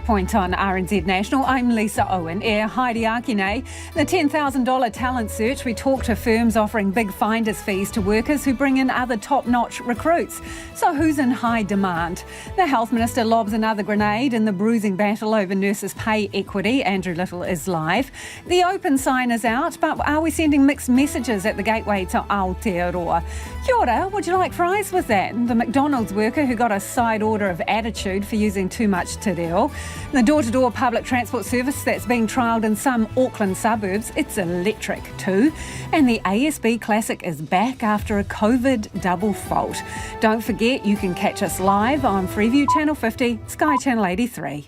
Breakpoint on RNZ National. I'm Lisa Owen. Heidi Akine. The $10,000 talent search, we talk to firms offering big finder's fees to workers who bring in other top-notch recruits. So who's in high demand? The Health Minister lobs another grenade in the bruising battle over nurses' pay equity. Andrew Little is live. The open sign is out, but are we sending mixed messages at the gateway to Aotearoa? Kia ora, would you like fries with that? The McDonalds worker who got a side order of attitude for using too much te reo. The door-to-door public transport service that's being trialled in some Auckland suburbs, it's electric too. And the ASB Classic is back after a COVID double fault. Don't forget, you can catch us live on Freeview Channel 50, Sky Channel 83.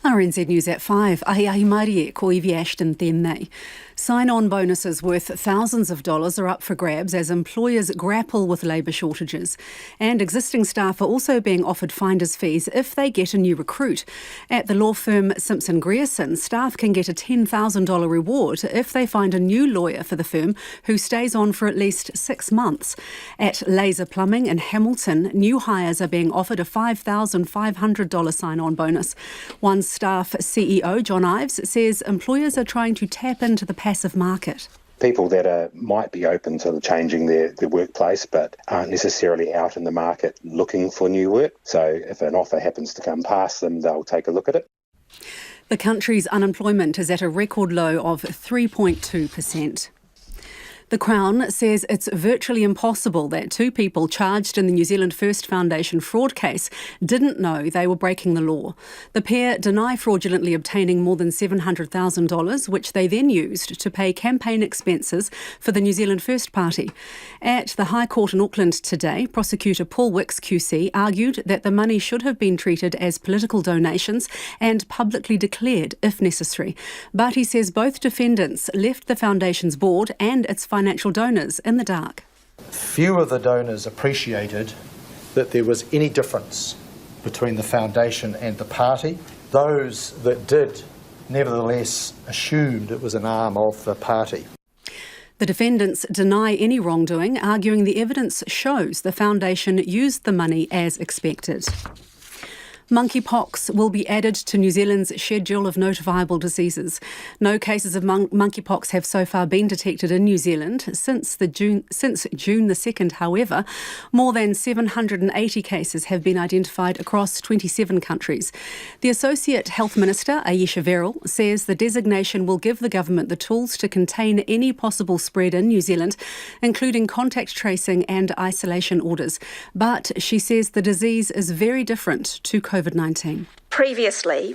RNZ News at 5. Ahi Marie ko Ivy Ashton tēnei. Sign-on bonuses worth thousands of dollars are up for grabs as employers grapple with labour shortages. And existing staff are also being offered finder's fees if they get a new recruit. At the law firm Simpson Grierson, staff can get a $10,000 reward if they find a new lawyer for the firm who stays on for at least 6 months. At Laser Plumbing in Hamilton, new hires are being offered a $5,500 sign-on bonus. One staff CEO, John Ives, says employers are trying to tap into the passive market. People that might be open to changing their workplace but aren't necessarily out in the market looking for new work. So if an offer happens to come past them, they'll take a look at it. The country's unemployment is at a record low of 3.2%. The Crown says it's virtually impossible that two people charged in the New Zealand First Foundation fraud case didn't know they were breaking the law. The pair deny fraudulently obtaining more than $700,000, which they then used to pay campaign expenses for the New Zealand First Party. At the High Court in Auckland today, prosecutor Paul Wicks QC argued that the money should have been treated as political donations and publicly declared if necessary. But he says both defendants left the foundation's board and its financial donors in the dark. Few of the donors appreciated that there was any difference between the foundation and the party. Those that did nevertheless assumed it was an arm of the party. The defendants deny any wrongdoing, arguing the evidence shows the foundation used the money as expected. Monkeypox will be added to New Zealand's schedule of notifiable diseases. No cases of monkeypox have so far been detected in New Zealand since June the 2nd. However, more than 780 cases have been identified across 27 countries. The Associate Health Minister, Aisha Verrill, says the designation will give the government the tools to contain any possible spread in New Zealand, including contact tracing and isolation orders. But she says the disease is very different to COVID-19. Previously,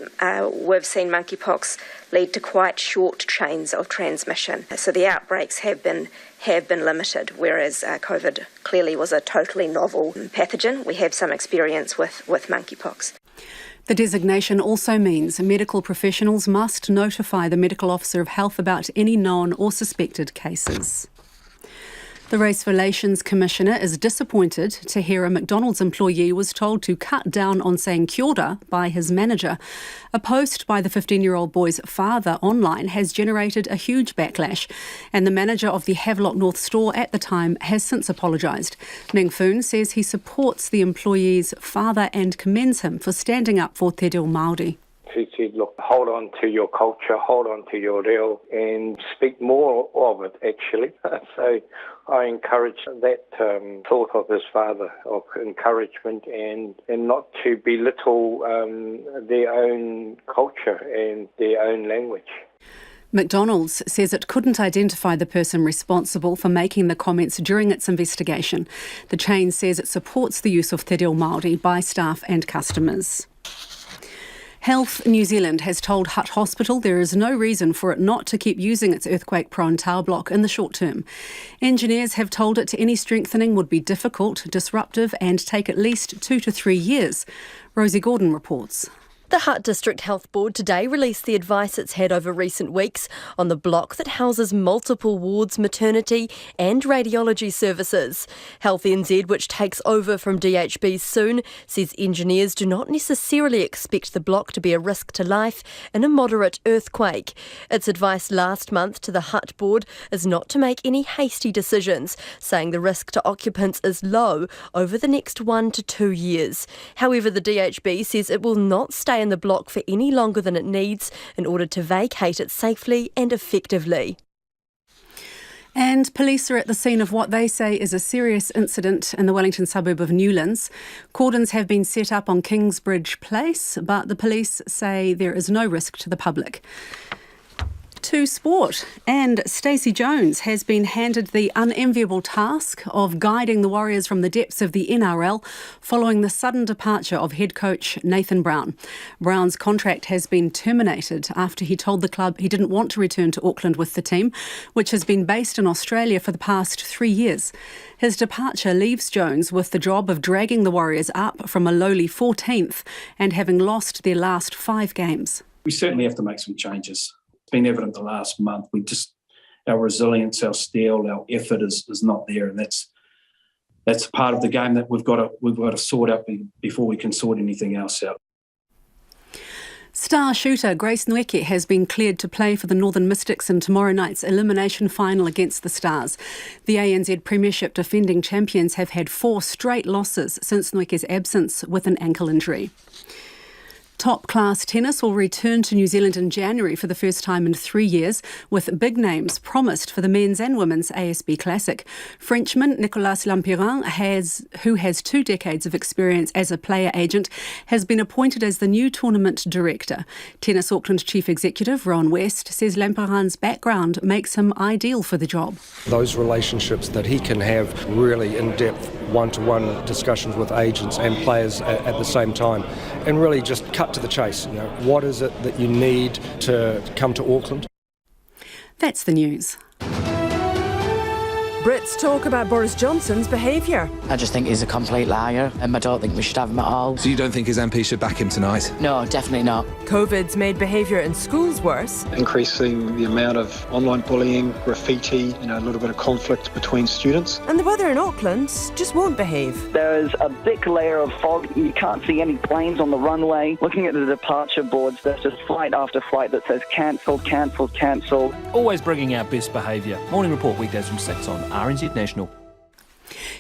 we've seen monkeypox lead to quite short chains of transmission. So the outbreaks have been limited, whereas COVID clearly was a totally novel pathogen. We have some experience with monkeypox. The designation also means medical professionals must notify the Medical Officer of Health about any known or suspected cases. The Race Relations Commissioner is disappointed to hear a McDonald's employee was told to cut down on saying kia ora by his manager. A post by the 15-year-old boy's father online has generated a huge backlash, and the manager of the Havelock North store at the time has since apologised. Ming Foon says he supports the employee's father and commends him for standing up for te reo Māori. He said, look, hold on to your culture, hold on to your reo, and speak more of it, actually. So I encourage that thought of his father, of encouragement and not to belittle their own culture and their own language. McDonald's says it couldn't identify the person responsible for making the comments during its investigation. The chain says it supports the use of te reo Māori by staff and customers. Health New Zealand has told Hutt Hospital there is no reason for it not to keep using its earthquake-prone tower block in the short term. Engineers have told it any strengthening would be difficult, disruptive and take at least 2 to 3 years. Rosie Gordon reports. The Hutt District Health Board today released the advice it's had over recent weeks on the block that houses multiple wards, maternity and radiology services. Health NZ, which takes over from DHB soon, says engineers do not necessarily expect the block to be a risk to life in a moderate earthquake. Its advice last month to the Hutt Board is not to make any hasty decisions, saying the risk to occupants is low over the next 1 to 2 years. However, the DHB says it will not stay in the block for any longer than it needs in order to vacate it safely and effectively. And police are at the scene of what they say is a serious incident in the Wellington suburb of Newlands. Cordons have been set up on Kingsbridge Place, but the police say there is no risk to the public. To sport, and Stacey Jones has been handed the unenviable task of guiding the Warriors from the depths of the NRL following the sudden departure of head coach Nathan Brown. Brown's contract has been terminated after he told the club he didn't want to return to Auckland with the team, which has been based in Australia for the past 3 years. His departure leaves Jones with the job of dragging the Warriors up from a lowly 14th and having lost their last 5 games. We certainly have to make some changes. It's been evident the last month. Our resilience, our steel, our effort is not there, and that's part of the game that we've got to sort out before we can sort anything else out. Star shooter Grace Nweke has been cleared to play for the Northern Mystics in tomorrow night's elimination final against the Stars. The ANZ Premiership defending champions have had 4 straight losses since Nweke's absence with an ankle injury. Top-class tennis will return to New Zealand in January for the first time in 3 years, with big names promised for the men's and women's ASB Classic. Frenchman Nicolas Lampirin, who has 2 decades of experience as a player agent, has been appointed as the new tournament director. Tennis Auckland Chief Executive Rowan West says Lampirin's background makes him ideal for the job. Those relationships that he can have really in-depth one-to-one discussions with agents and players at the same time, and really just cut to the chase. What is it that you need to come to Auckland? That's the news. Brits talk about Boris Johnson's behaviour. I just think he's a complete liar, and I don't think we should have him at all. So you don't think his MP should back him tonight? No, definitely not. COVID's made behaviour in schools worse. Increasing the amount of online bullying, graffiti, a little bit of conflict between students. And the weather in Auckland just won't behave. There is a thick layer of fog. You can't see any planes on the runway. Looking at the departure boards, there's just flight after flight that says cancelled, cancelled, cancelled. Always bringing our best behaviour. Morning Report weekdays from 6 on RNZ National.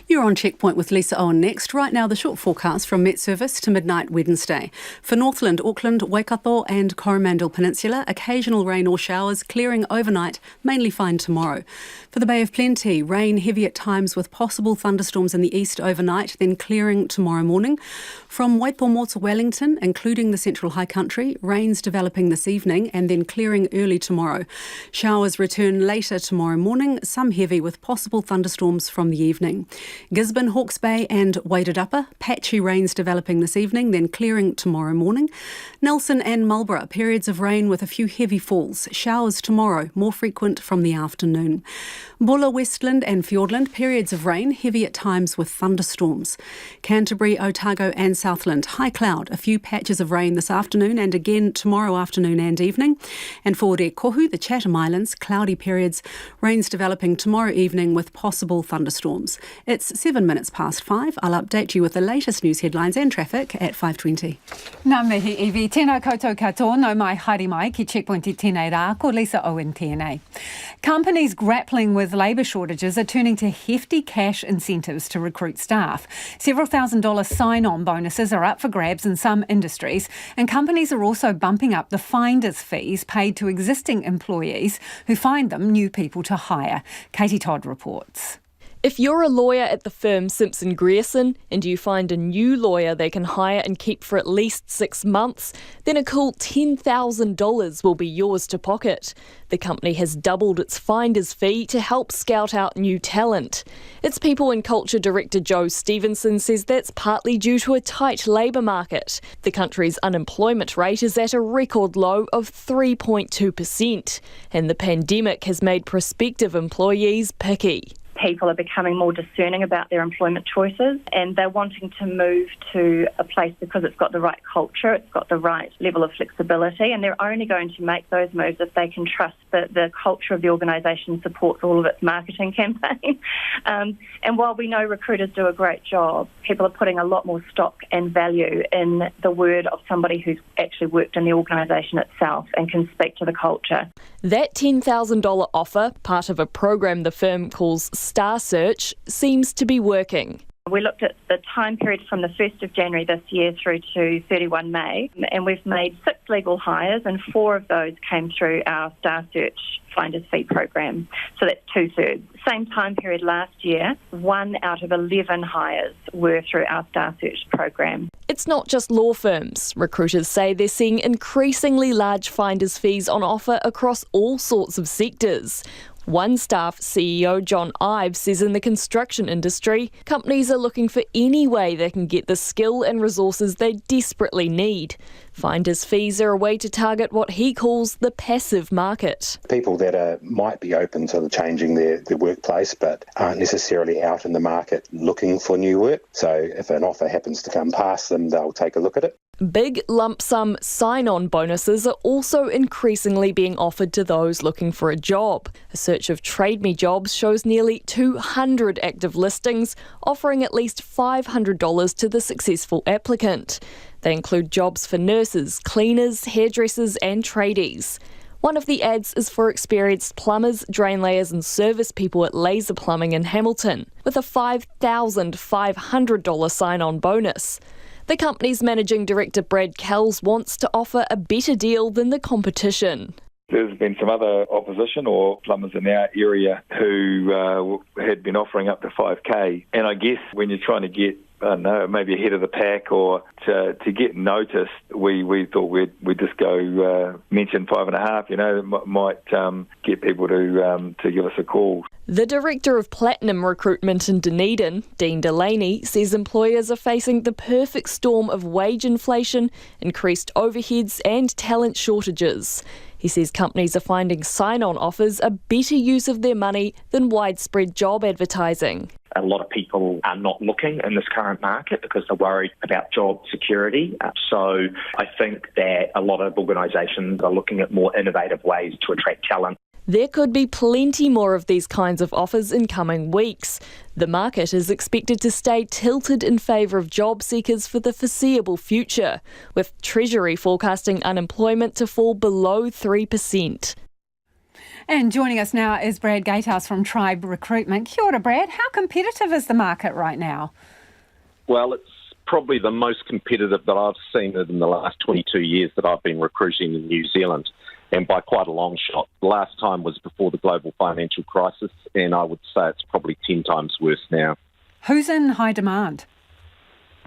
You're on Checkpoint with Lisa Owen next. Right now, the short forecast from Met Service to midnight Wednesday. For Northland, Auckland, Waikato and Coromandel Peninsula, occasional rain or showers, clearing overnight, mainly fine tomorrow. For the Bay of Plenty, rain heavy at times with possible thunderstorms in the east overnight, then clearing tomorrow morning. From Waitomo to Wellington, including the Central High Country, rains developing this evening and then clearing early tomorrow. Showers return later tomorrow morning, some heavy with possible thunderstorms from the evening. Gisborne, Hawke's Bay and Wairarapa, patchy rains developing this evening, then clearing tomorrow morning. Nelson and Marlborough, periods of rain with a few heavy falls. Showers tomorrow, more frequent from the afternoon. Bulla, Westland and Fiordland, periods of rain, heavy at times with thunderstorms. Canterbury, Otago and Southland, high cloud, a few patches of rain this afternoon and again tomorrow afternoon and evening. And for Te Kohu, the Chatham Islands, cloudy periods, rains developing tomorrow evening with possible thunderstorms. It's 7 minutes past 5. I'll update you with the latest news headlines and traffic at 5:20. Ngā mihi iwi, tēnā koutou katoa, no mai haere mai ki Checkpoint I tēnei rā, ko Lisa Owen tēnei. Companies grappling with labour shortages are turning to hefty cash incentives to recruit staff. Several $1,000 sign-on bonuses are up for grabs in some industries, and companies are also bumping up the finder's fees paid to existing employees who find them new people to hire. Katie Todd reports. If you're a lawyer at the firm Simpson Grierson and you find a new lawyer they can hire and keep for at least 6 months, then a cool $10,000 will be yours to pocket. The company has doubled its finder's fee to help scout out new talent. Its People and Culture Director Joe Stevenson says that's partly due to a tight labour market. The country's unemployment rate is at a record low of 3.2%, and the pandemic has made prospective employees picky. People are becoming more discerning about their employment choices, and they're wanting to move to a place because it's got the right culture, it's got the right level of flexibility, and they're only going to make those moves if they can trust that the culture of the organisation supports all of its marketing campaign. And while we know recruiters do a great job, people are putting a lot more stock and value in the word of somebody who's actually worked in the organisation itself and can speak to the culture. That $10,000 offer, part of a program the firm calls Star Search, seems to be working. We looked at the time period from the 1st of January this year through to 31 May, and we've made 6 legal hires, and 4 of those came through our Star Search finder's fee program. So that's 2/3. Same time period last year, 1 out of 11 hires were through our Star Search program. It's not just law firms. Recruiters say they're seeing increasingly large finder's fees on offer across all sorts of sectors. One staff CEO, John Ives, says in the construction industry, companies are looking for any way they can get the skill and resources they desperately need. Finder's fees are a way to target what he calls the passive market. People that might be open to changing their workplace but aren't necessarily out in the market looking for new work. So if an offer happens to come past them, they'll take a look at it. Big lump sum sign-on bonuses are also increasingly being offered to those looking for a job. A search of Trade Me jobs shows nearly 200 active listings, offering at least $500 to the successful applicant. They include jobs for nurses, cleaners, hairdressers and tradies. One of the ads is for experienced plumbers, drain layers and service people at Laser Plumbing in Hamilton, with a $5,500 sign-on bonus. The company's managing director, Brad Kells, wants to offer a better deal than the competition. There's been some other opposition or plumbers in our area who had been offering up to $5,000. And I guess when you're trying to get, I don't know, maybe ahead of the pack or to get noticed, we thought we'd just go mention 5.5, that might get people to give us a call. The Director of Platinum Recruitment in Dunedin, Dean Delaney, says employers are facing the perfect storm of wage inflation, increased overheads and talent shortages. He says companies are finding sign-on offers a better use of their money than widespread job advertising. A lot of people are not looking in this current market because they're worried about job security. So I think that a lot of organisations are looking at more innovative ways to attract talent. There could be plenty more of these kinds of offers in coming weeks. The market is expected to stay tilted in favour of job seekers for the foreseeable future, with Treasury forecasting unemployment to fall below 3%. And joining us now is Brad Gatehouse from Tribe Recruitment. Kia ora, Brad. How competitive is the market right now? Well, it's probably the most competitive that I've seen it in the last 22 years that I've been recruiting in New Zealand, and by quite a long shot. The last time was before the global financial crisis, and I would say it's probably 10 times worse now. Who's in high demand?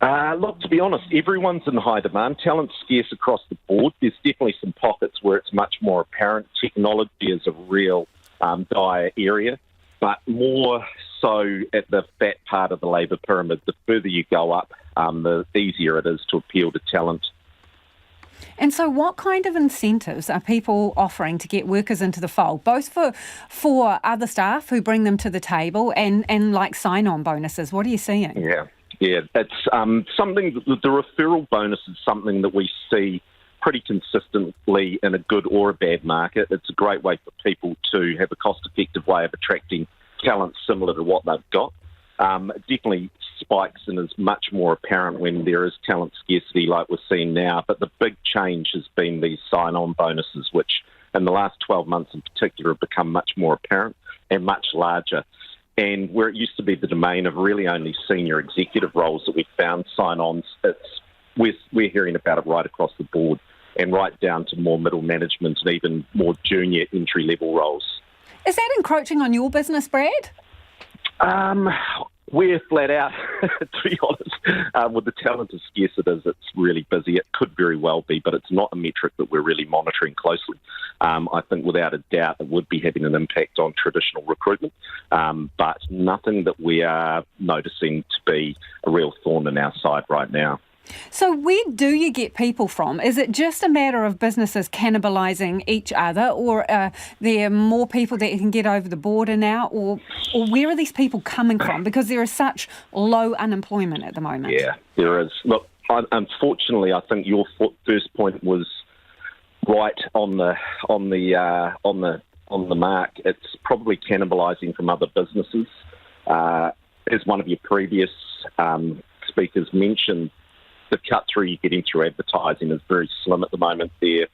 Look, to be honest, everyone's in high demand. Talent's scarce across the board. There's definitely some pockets where it's much more apparent. Technology is a real dire area, but more so at the fat part of the labour pyramid. The further you go up, the easier it is to appeal to talent. And so what kind of incentives are people offering to get workers into the fold, both for other staff who bring them to the table and like sign-on bonuses? What are you seeing? Yeah, it's something, the referral bonus is something that we see pretty consistently in a good or a bad market. It's a great way for people to have a cost-effective way of attracting talent similar to what they've got. It definitely spikes and is much more apparent when there is talent scarcity like we're seeing now. But the big change has been these sign-on bonuses, which in the last 12 months in particular have become much more apparent and much larger. And where it used to be the domain of really only senior executive roles that we found sign-ons, we're hearing about it right across the board and right down to more middle management and even more junior entry-level roles. Is that encroaching on your business, Brad? We're flat out, to be honest. With the talent as scarce it is, it's really busy. It could very well be, but it's not a metric that we're really monitoring closely. I think without a doubt it would be having an impact on traditional recruitment, but nothing that we are noticing to be a real thorn in our side right now. So where do you get people from? Is it just a matter of businesses cannibalising each other, or are there more people that you can get over the border now, or where are these people coming from? Because there is such low unemployment at the moment. Yeah, there is. Look, unfortunately, I think your first point was right on the mark. It's probably cannibalising from other businesses. As one of your previous speakers mentioned, the cut through you're getting through advertising is very slim at the moment. There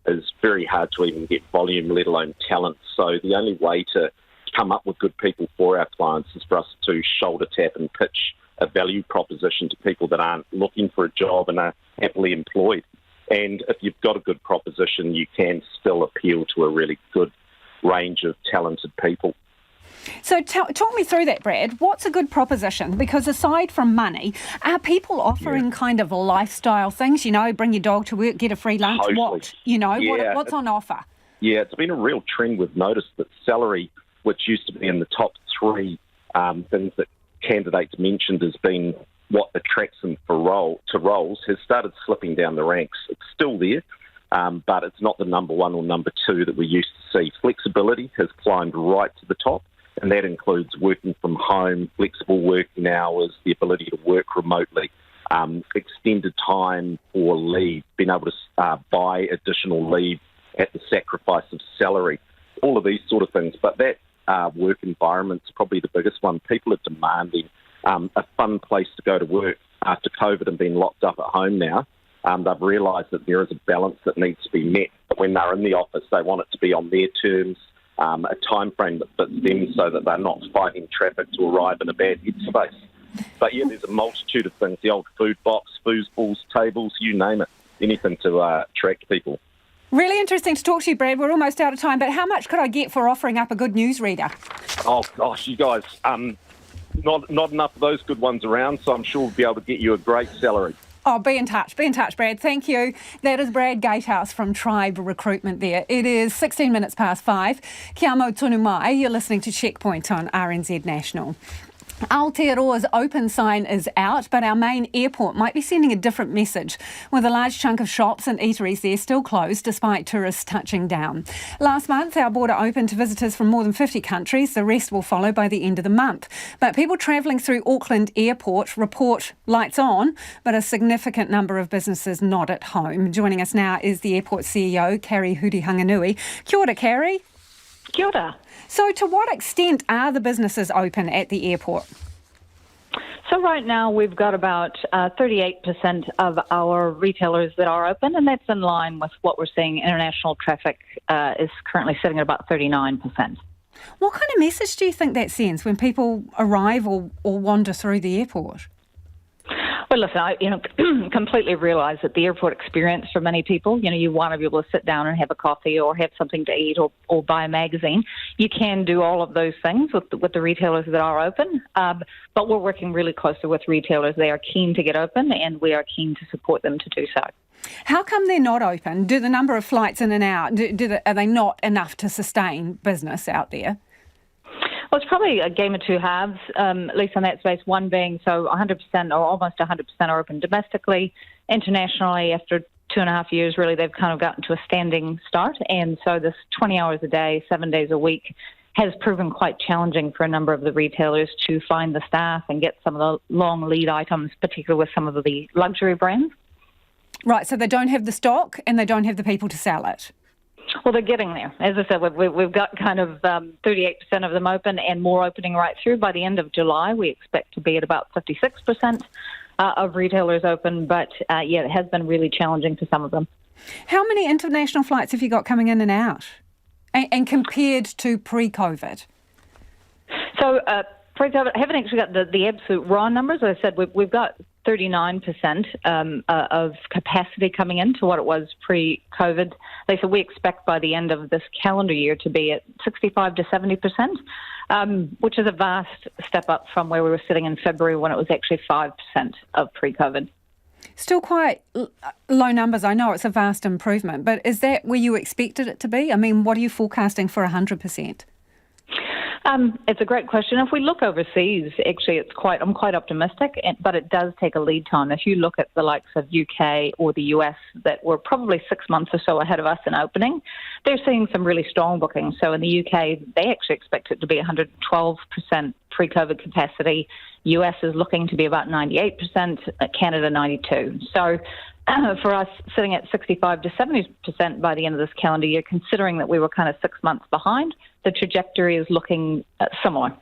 is very hard to even get volume, let alone talent. So the only way to come up with good people for our clients is for us to shoulder tap and pitch a value proposition to people that aren't looking for a job and are happily employed. And if you've got a good proposition, you can still appeal to a really good range of talented people. So talk me through that, Brad. What's a good proposition? Because aside from money, are people offering kind of lifestyle things? You know, bring your dog to work, get a free lunch. Totally. What's on offer? Yeah, it's been a real trend. We've noticed that salary, which used to be in the top three things that candidates mentioned as being what attracts them to roles, has started slipping down the ranks. It's still there, but it's not the number one or number two that we used to see. Flexibility has climbed right to the top. And that includes working from home, flexible working hours, the ability to work remotely, extended time for leave, being able to buy additional leave at the sacrifice of salary, all of these sort of things. But that work environment's probably the biggest one. People are demanding a fun place to go to work after COVID and being locked up at home now. They've realised that there is a balance that needs to be met. But when they're in the office, they want it to be on their terms, a time frame that fits them so that they're not fighting traffic to arrive in a bad headspace. But yeah, there's a multitude of things, the old food box, foosballs, tables, you name it, anything to attract people. Really interesting to talk to you, Brad. We're almost out of time, but how much could I get for offering up a good newsreader? Oh, gosh, you guys, not enough of those good ones around, so I'm sure we'll be able to get you a great salary. Oh, be in touch, Brad. Thank you. That is Brad Gatehouse from Tribe Recruitment there. It is 16 minutes past 5. Kia mau tonu mai. You're listening to Checkpoint on RNZ National. Aotearoa's open sign is out, but our main airport might be sending a different message, with a large chunk of shops and eateries there still closed despite tourists touching down. Last month, our border opened to visitors from more than 50 countries. The rest will follow by the end of the month. But people travelling through Auckland Airport report lights on, but a significant number of businesses not at home. Joining us now is the airport CEO, Carrie Huri-Hanganui. Kia ora, Carrie. Kia ora. So to what extent are the businesses open at the airport? So right now we've got about 38% of our retailers that are open, and that's in line with what we're seeing. International traffic is currently sitting at about 39%. What kind of message do you think that sends when people arrive or wander through the airport? Well, listen, I completely realise that the airport experience for many people, you want to be able to sit down and have a coffee or have something to eat or buy a magazine. You can do all of those things with the retailers that are open, but we're working really closely with retailers. They are keen to get open, and we are keen to support them to do so. How come they're not open? Do the number of flights in and out, are they not enough to sustain business out there? Well, it's probably a game of two halves, at least on that space. One being, so 100% or almost 100% are open domestically. Internationally, after 2.5 years, really, they've kind of gotten to a standing start. And so this 20 hours a day, 7 days a week has proven quite challenging for a number of the retailers to find the staff and get some of the long lead items, particularly with some of the luxury brands. Right, so they don't have the stock and they don't have the people to sell it. Well, they're getting there. As I said, we've got kind of 38% of them open and more opening right through. By the end of July, we expect to be at about 56% of retailers open. But, it has been really challenging for some of them. How many international flights have you got coming in and out? And compared to pre-COVID? So, pre-COVID, I haven't actually got the absolute raw numbers. As I said, we've got 39% of capacity coming into what it was pre-COVID. They said we expect by the end of this calendar year to be at 65 to 70%, which is a vast step up from where we were sitting in February when it was actually 5% of pre-COVID. Still quite low numbers. I know it's a vast improvement, but is that where you expected it to be? I mean, what are you forecasting for 100%? It's a great question. If we look overseas, actually, I'm quite optimistic, but it does take a lead time. If you look at the likes of UK or the US that were probably 6 months or so ahead of us in opening, they're seeing some really strong bookings. So in the UK, they actually expect it to be 112% pre-COVID capacity. US is looking to be about 98%, Canada 92%. So for us, sitting at 65 to 70% by the end of this calendar year, considering that we were kind of 6 months behind, the trajectory is looking similar.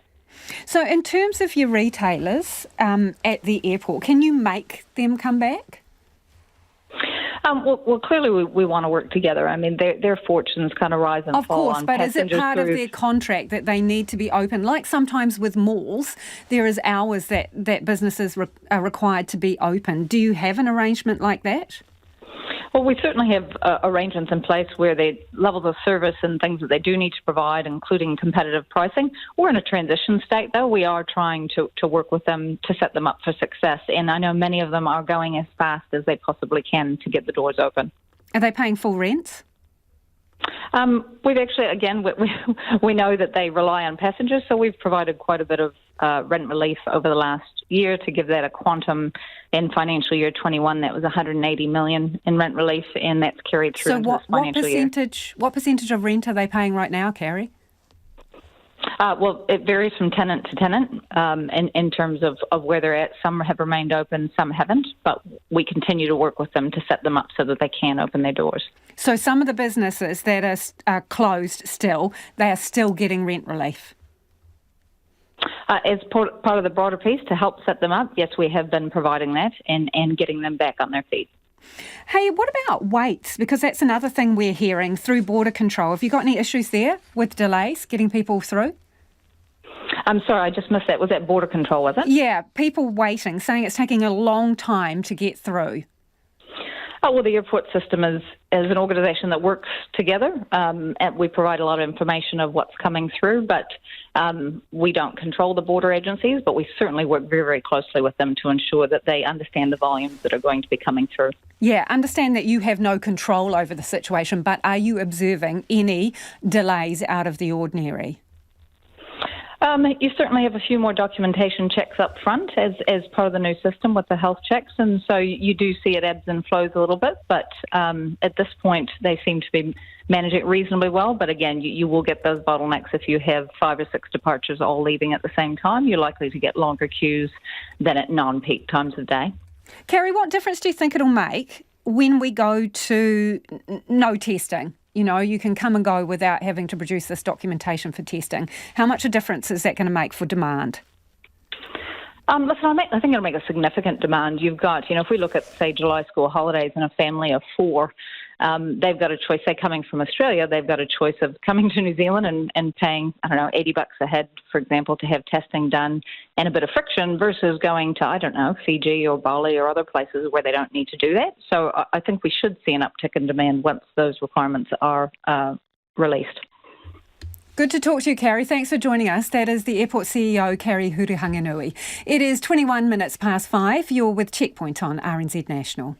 So in terms of your retailers at the airport, can you make them come back? Well, clearly we want to work together. I mean, their fortunes kind of rise and fall. Of course, on but is it part of through their contract that they need to be open? Like sometimes with malls, there is hours that businesses are required to be open. Do you have an arrangement like that? Well, we certainly have arrangements in place where the levels of service and things that they do need to provide, including competitive pricing. We're in a transition state, though. We are trying to work with them to set them up for success. And I know many of them are going as fast as they possibly can to get the doors open. Are they paying full rent? We've actually, again, we know that they rely on passengers, so we've provided quite a bit of rent relief over the last year. To give that a quantum, in financial year 21, that was 180 million in rent relief, and that's carried through into this financial year. What percentage of rent are they paying right now, Carrie? Well, it varies from tenant to tenant in terms of where they're at. Some have remained open, some haven't, but we continue to work with them to set them up so that they can open their doors. So some of the businesses that are closed still, they are still getting rent relief? As part of the broader piece to help set them up, yes, we have been providing that and getting them back on their feet. Hey, what about waits? Because that's another thing we're hearing through border control. Have you got any issues there with delays getting people through? I'm sorry, I just missed that. Was that border control, was it? Yeah, people waiting, saying it's taking a long time to get through. Oh, well, the airport system is an organisation that works together. And we provide a lot of information of what's coming through, but we don't control the border agencies, but we certainly work very, very closely with them to ensure that they understand the volumes that are going to be coming through. Yeah, understand that you have no control over the situation, but are you observing any delays out of the ordinary? You certainly have a few more documentation checks up front as part of the new system with the health checks, and so you do see it ebbs and flows a little bit, but at this point they seem to be managing it reasonably well. But again, you will get those bottlenecks if you have 5 or 6 departures all leaving at the same time. You're likely to get longer queues than at non-peak times of day. Carrie, what difference do you think it'll make when we go to no testing? You know, you can come and go without having to produce this documentation for testing. How much a difference is that going to make for demand? Listen, I think it'll make a significant demand. You've got, if we look at, say, July school holidays and a family of 4, they've got a choice. Say, coming from Australia, they've got a choice of coming to New Zealand and paying, $80 a head, for example, to have testing done and a bit of friction versus going to, Fiji or Bali or other places where they don't need to do that. So I think we should see an uptick in demand once those requirements are released. Good to talk to you, Carrie. Thanks for joining us. That is the airport CEO, Carrie Huruhanganui. It is 21 minutes past 5. You're with Checkpoint on RNZ National.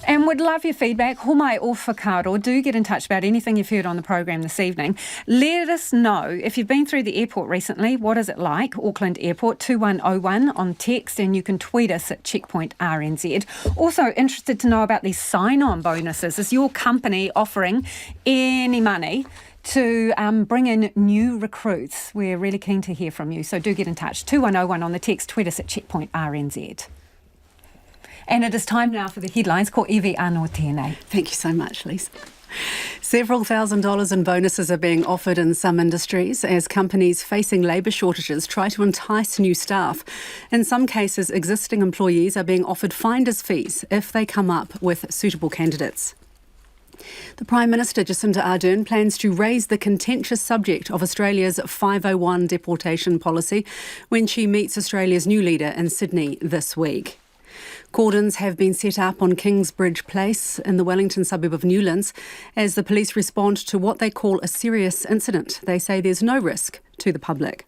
And would love your feedback. Homai o whakaaro. Do get in touch about anything you've heard on the program this evening. Let us know if you've been through the airport recently. What is it like? Auckland Airport 2101 on text, and you can tweet us at Checkpoint RNZ. Also interested to know about these sign-on bonuses. Is your company offering any money to bring in new recruits? We're really keen to hear from you, so do get in touch. 2101 on the text, tweet us at Checkpoint RNZ. And it is time now for the headlines. Ko iwi anō tēnei. Thank you so much, Lisa. Several $1,000s in bonuses are being offered in some industries as companies facing labour shortages try to entice new staff. In some cases, existing employees are being offered finder's fees if they come up with suitable candidates. The Prime Minister, Jacinda Ardern, plans to raise the contentious subject of Australia's 501 deportation policy when she meets Australia's new leader in Sydney this week. Cordons have been set up on Kingsbridge Place in the Wellington suburb of Newlands as the police respond to what they call a serious incident. They say there's no risk to the public.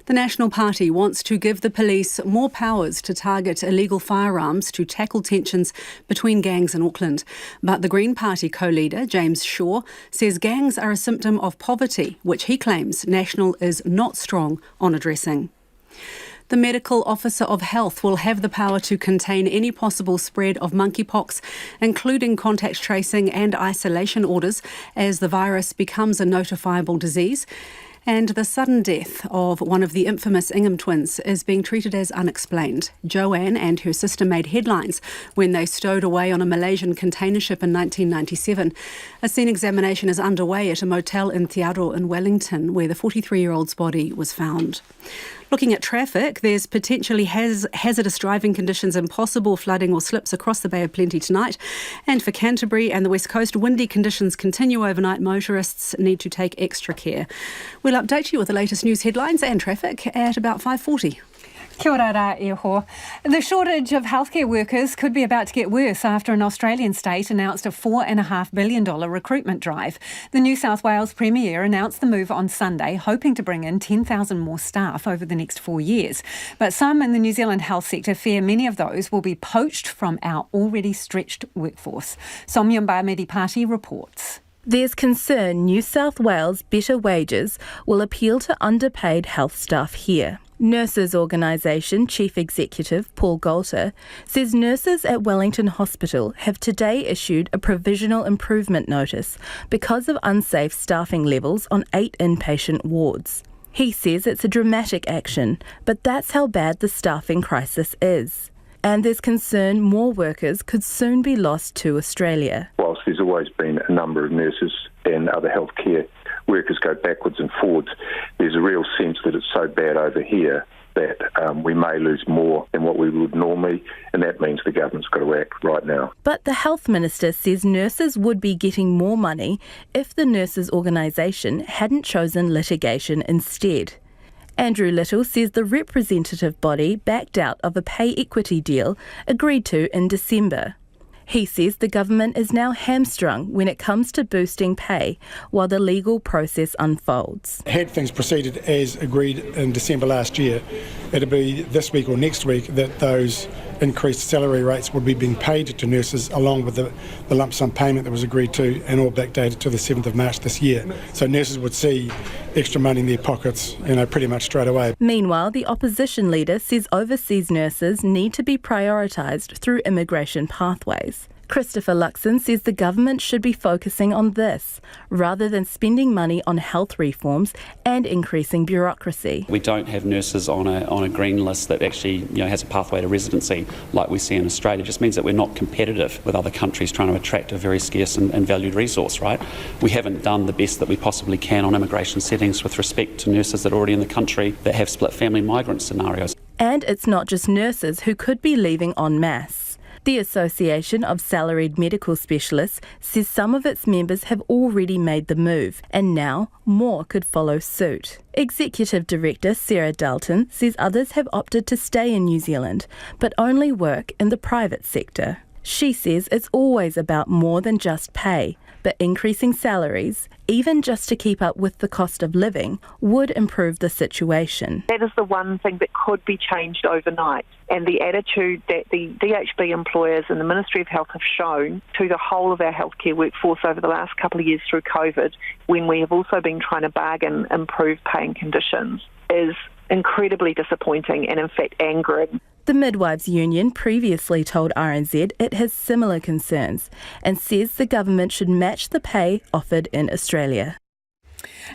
The National Party wants to give the police more powers to target illegal firearms to tackle tensions between gangs in Auckland. But the Green Party co-leader, James Shaw, says gangs are a symptom of poverty, which he claims National is not strong on addressing. The Medical Officer of Health will have the power to contain any possible spread of monkeypox, including contact tracing and isolation orders, as the virus becomes a notifiable disease. And the sudden death of one of the infamous Ingham twins is being treated as unexplained. Joanne and her sister made headlines when they stowed away on a Malaysian container ship in 1997. A scene examination is underway at a motel in Te Aro in Wellington, where the 43-year-old's body was found. Looking at traffic, there's potentially hazardous driving conditions and possible flooding or slips across the Bay of Plenty tonight. And for Canterbury and the West Coast, windy conditions continue overnight. Motorists need to take extra care. We'll update you with the latest news headlines and traffic at about 5:40. Kia ora rā, iho. The shortage of healthcare workers could be about to get worse after an Australian state announced a $4.5 billion recruitment drive. The New South Wales Premier announced the move on Sunday, hoping to bring in 10,000 more staff over the next 4 years. But some in the New Zealand health sector fear many of those will be poached from our already stretched workforce. Somyumba Medipati reports. There's concern New South Wales' better wages will appeal to underpaid health staff here. Nurses Organisation Chief Executive Paul Golter says nurses at Wellington Hospital have today issued a provisional improvement notice because of unsafe staffing levels on 8 inpatient wards. He says it's a dramatic action, but that's how bad the staffing crisis is. And there's concern more workers could soon be lost to Australia. Whilst there's always been a number of nurses and other healthcare workers go backwards and forwards, there's a real sense that it's so bad over here that we may lose more than what we would normally, and that means the government's got to act right now. But the Health Minister says nurses would be getting more money if the Nurses Organisation hadn't chosen litigation instead. Andrew Little says the representative body backed out of a pay equity deal agreed to in December. He says the government is now hamstrung when it comes to boosting pay while the legal process unfolds. Had things proceeded as agreed in December last year, it'll be this week or next week that those increased salary rates would be being paid to nurses along with the lump sum payment that was agreed to, and all backdated to the 7th of March this year. So nurses would see extra money in their pockets, pretty much straight away. Meanwhile, the opposition leader says overseas nurses need to be prioritised through immigration pathways. Christopher Luxon says the government should be focusing on this rather than spending money on health reforms and increasing bureaucracy. We don't have nurses on a green list that actually has a pathway to residency like we see in Australia. It just means that we're not competitive with other countries trying to attract a very scarce and valued resource, right? We haven't done the best that we possibly can on immigration settings with respect to nurses that are already in the country that have split family migrant scenarios. And it's not just nurses who could be leaving en masse. The Association of Salaried Medical Specialists says some of its members have already made the move, and now more could follow suit. Executive Director Sarah Dalton says others have opted to stay in New Zealand, but only work in the private sector. She says it's always about more than just pay, but increasing salaries, even just to keep up with the cost of living, would improve the situation. That is the one thing that could be changed overnight. And the attitude that the DHB employers and the Ministry of Health have shown to the whole of our healthcare workforce over the last couple of years through COVID, when we have also been trying to bargain improved paying conditions, is incredibly disappointing and in fact angering. The Midwives Union previously told RNZ it has similar concerns and says the government should match the pay offered in Australia.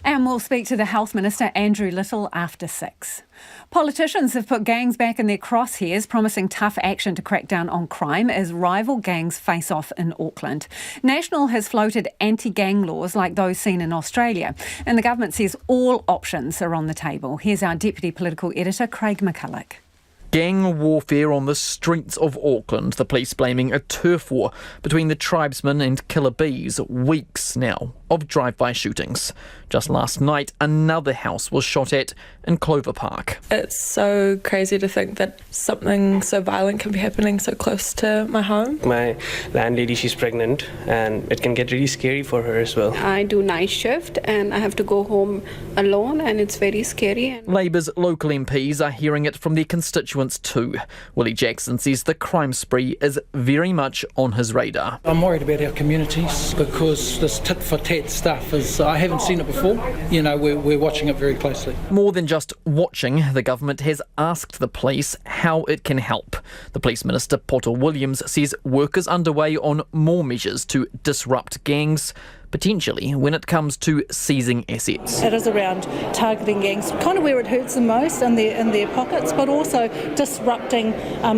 And we'll speak to the Health Minister, Andrew Little, after 6. Politicians have put gangs back in their crosshairs, promising tough action to crack down on crime as rival gangs face off in Auckland. National has floated anti-gang laws like those seen in Australia, and the government says all options are on the table. Here's our Deputy Political Editor, Craig McCulloch. Gang warfare on the streets of Auckland, the police blaming a turf war between the tribesmen and killer bees. Weeks now of drive-by shootings. Just last night, another house was shot at in Clover Park. It's so crazy to think that something so violent can be happening so close to my home. My landlady, she's pregnant, and it can get really scary for her as well. I do night shift and I have to go home alone, and it's very scary. Labour's local MPs are hearing it from their constituents too. Willie Jackson says the crime spree is very much on his radar. I'm worried about our communities because this tit-for-tat stuff I haven't seen it before. You know, we're watching it very closely. More than just watching, the government has asked the police how it can help. The Police Minister, Potter Williams, says work is underway on more measures to disrupt gangs, potentially when it comes to seizing assets. It is around targeting gangs, kind of where it hurts the most in their pockets, but also disrupting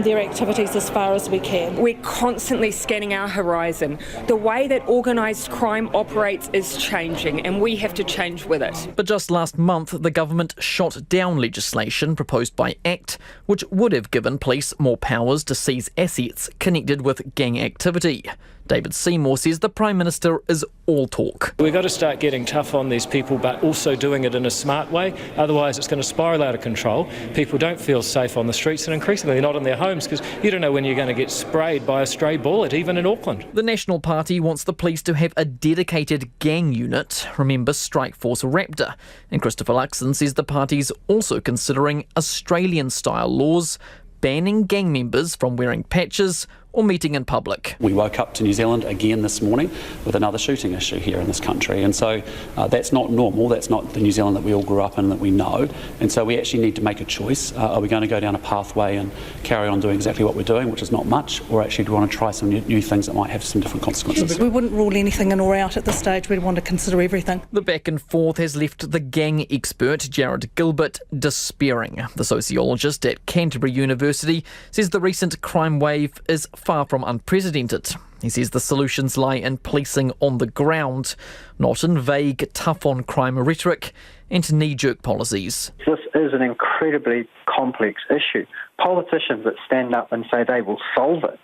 their activities as far as we can. We're constantly scanning our horizon. The way that organised crime operates is changing, and we have to change with it. But just last month, the government shot down legislation proposed by ACT, which would have given police more powers to seize assets connected with gang activity. David Seymour says the Prime Minister is all talk. We've got to start getting tough on these people, but also doing it in a smart way. Otherwise, it's going to spiral out of control. People don't feel safe on the streets, and increasingly not in their homes, because you don't know when you're going to get sprayed by a stray bullet, even in Auckland. The National Party wants the police to have a dedicated gang unit. Remember Strikeforce Raptor. And Christopher Luxon says the party's also considering Australian-style laws banning gang members from wearing patches or meeting in public. We woke up to New Zealand again this morning with another shooting issue here in this country, and so that's not normal. That's not the New Zealand that we all grew up in, that we know, and so we actually need to make a choice. Are we going to go down a pathway and carry on doing exactly what we're doing, which is not much, or actually do we want to try some new things that might have some different consequences? We wouldn't rule anything in or out at this stage. We'd want to consider everything. The back and forth has left the gang expert Jared Gilbert despairing. The sociologist at Canterbury University says the recent crime wave is far from unprecedented. He says the solutions lie in policing on the ground, not in vague, tough-on-crime rhetoric and knee-jerk policies. This is an incredibly complex issue. Politicians that stand up and say they will solve it,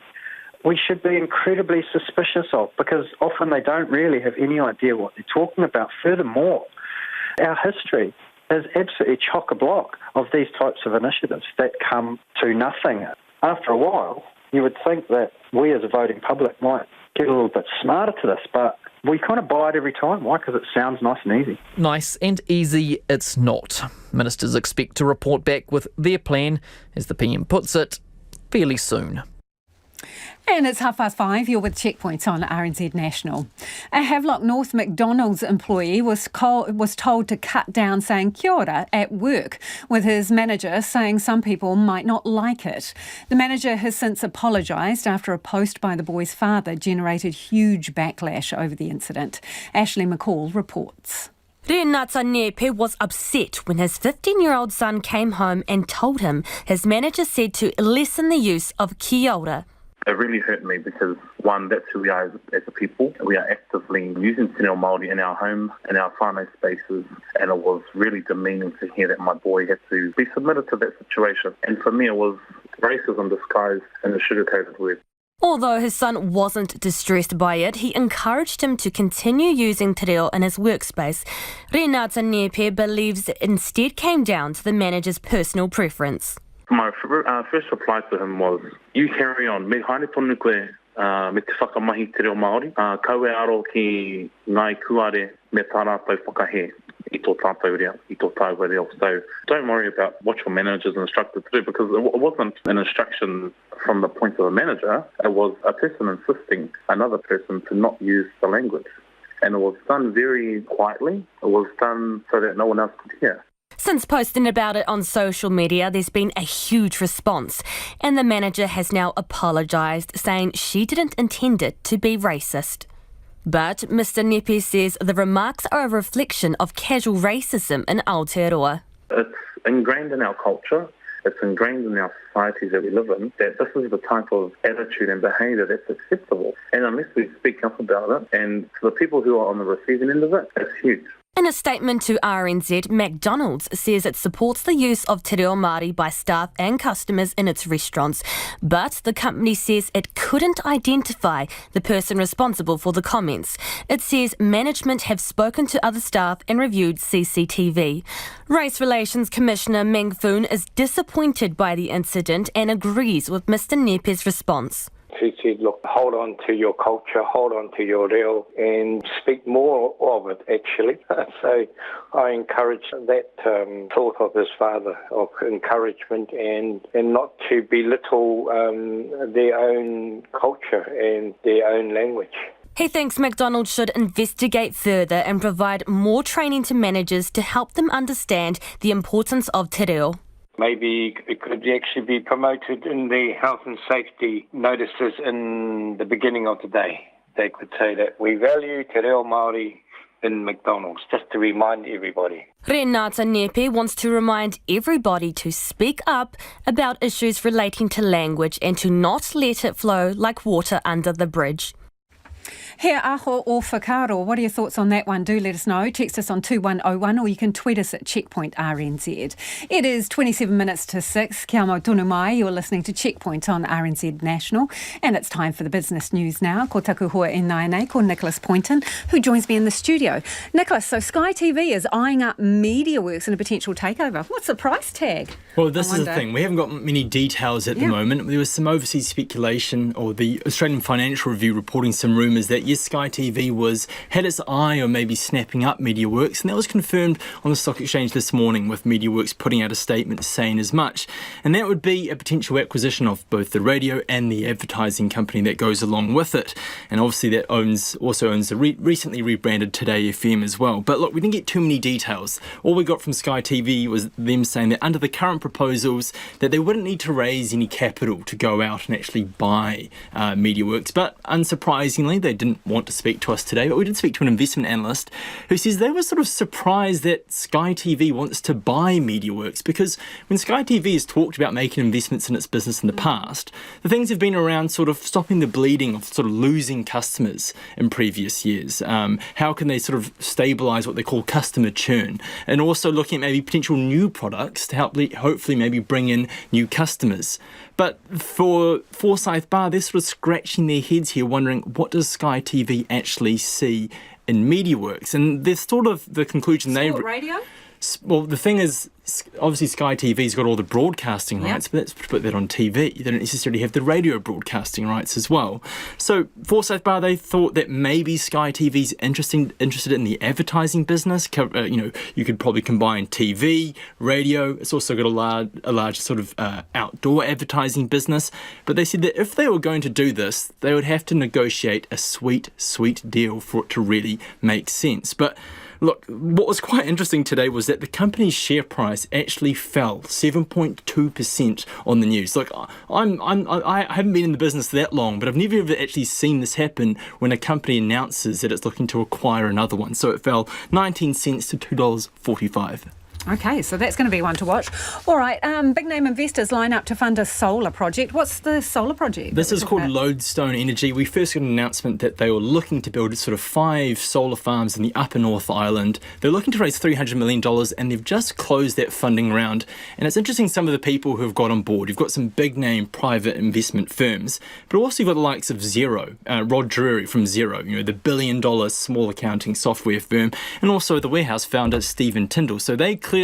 we should be incredibly suspicious of, because often they don't really have any idea what they're talking about. Furthermore, our history is absolutely chock-a-block of these types of initiatives that come to nothing. After a while, you would think that we as a voting public might get a little bit smarter to this, but we kind of buy it every time. Why? Because it sounds nice and easy. Nice and easy it's not. Ministers expect to report back with their plan, as the PM puts it, fairly soon. And it's 5:30. You're with Checkpoints on RNZ National. A Havelock North McDonalds employee was told to cut down saying kia ora at work, with his manager saying some people might not like it. The manager has since apologised after a post by the boy's father generated huge backlash over the incident. Ashley McCall reports. Renata Nepe was upset when his 15-year-old son came home and told him his manager said to lessen the use of kia ora. It really hurt me because, one, that's who we are as a people. We are actively using Te Reo Māori in our home, in our whānau spaces, and it was really demeaning to hear that my boy had to be submitted to that situation. And for me, it was racism disguised in a sugar-coated word. Although his son wasn't distressed by it, he encouraged him to continue using te reo in his workspace. Renata Nepe believes it instead came down to the manager's personal preference. My first reply to him was, you carry on. Me haere tonu koe me te whakamahi te reo Māori. Kaue aro ki ngai kuare me tā rātou whakahe I tō tātou rea, I tō tāua reo. So don't worry about what your manager is instructed to do, because it wasn't an instruction from the point of a manager. It was a person insisting another person to not use the language. And it was done very quietly. It was done so that no one else could hear. Since posting about it on social media, there's been a huge response, and the manager has now apologised, saying she didn't intend it to be racist. But Mr Nepe says the remarks are a reflection of casual racism in Aotearoa. It's ingrained in our culture, it's ingrained in our societies that we live in, that this is the type of attitude and behaviour that's acceptable. And unless we speak up about it, and for the people who are on the receiving end of it, it's huge. In a statement to RNZ, McDonald's says it supports the use of te reo Māori by staff and customers in its restaurants, but the company says it couldn't identify the person responsible for the comments. It says management have spoken to other staff and reviewed CCTV. Race Relations Commissioner Meng Foon is disappointed by the incident and agrees with Mr Nepe's response. He said, look, hold on to your culture, hold on to your reo, and speak more of it, actually. So I encourage that thought of his father, of encouragement and not to belittle their own culture and their own language. He thinks McDonald's should investigate further and provide more training to managers to help them understand the importance of te reo. Maybe it could actually be promoted in the health and safety notices in the beginning of the day. They could say that we value te reo Māori in McDonald's, just to remind everybody. Renata Nepe wants to remind everybody to speak up about issues relating to language and to not let it flow like water under the bridge. He aho o whakaaro. What are your thoughts on that one? Do let us know. Text us on 2101 or you can tweet us at Checkpoint RNZ. It is 27 minutes to 6. Kia mau tonu mai. You're listening to Checkpoint on RNZ National. And it's time for the business news now. Ko taku hoa e naenei, ko Nicholas Poynton, who joins me in the studio. Nicholas, so Sky TV is eyeing up Mediaworks in a potential takeover. What's the price tag? Well, this is the thing. We haven't got many details at the moment. There was some overseas speculation, or the Australian Financial Review reporting some rumours that yes, Sky TV had its eye on maybe snapping up Mediaworks, and that was confirmed on the stock exchange this morning, with Mediaworks putting out a statement saying as much. And that would be a potential acquisition of both the radio and the advertising company that goes along with it. And obviously that also owns the recently rebranded Today FM as well. But look, we didn't get too many details. All we got from Sky TV was them saying that under the current proposals that they wouldn't need to raise any capital to go out and actually buy Mediaworks. But unsurprisingly, they didn't want to speak to us today, but we did speak to an investment analyst who says they were sort of surprised that Sky TV wants to buy Mediaworks, because when Sky TV has talked about making investments in its business in the past, the things have been around sort of stopping the bleeding of sort of losing customers in previous years. How can they sort of stabilise what they call customer churn, and also looking at maybe potential new products to help hopefully maybe bring in new customers. But for Forsyth Barr, they're sort of scratching their heads here, wondering what does Sky TV actually see in Mediaworks? And there's sort of the conclusion radio? Well, the thing is, obviously Sky TV's got all the broadcasting rights, but let's put that on TV. They don't necessarily have the radio broadcasting rights as well. So Forsyth Barr, they thought that maybe Sky TV's interested in the advertising business. You could probably combine TV, radio. It's also got a large sort of outdoor advertising business. But they said that if they were going to do this, they would have to negotiate a sweet deal for it to really make sense. But look, what was quite interesting today was that the company's share price actually fell 7.2% on the news. Look, I haven't been in the business that long, but I've never ever actually seen this happen when a company announces that it's looking to acquire another one. So it fell 19 cents to $2.45. Okay, so that's going to be one to watch. All right, big name investors line up to fund a solar project. What's the solar project? This is called Lodestone Energy. We first got an announcement that they were looking to build sort of 5 solar farms in the upper North Island. They're looking to raise $300 million, and they've just closed that funding round. And it's interesting, some of the people who have got on board. You've got some big name private investment firms, but also you've got the likes of Xero, Rod Drury from Xero, the $1 billion small accounting software firm, and also the warehouse founder Stephen Tyndall. So they clearly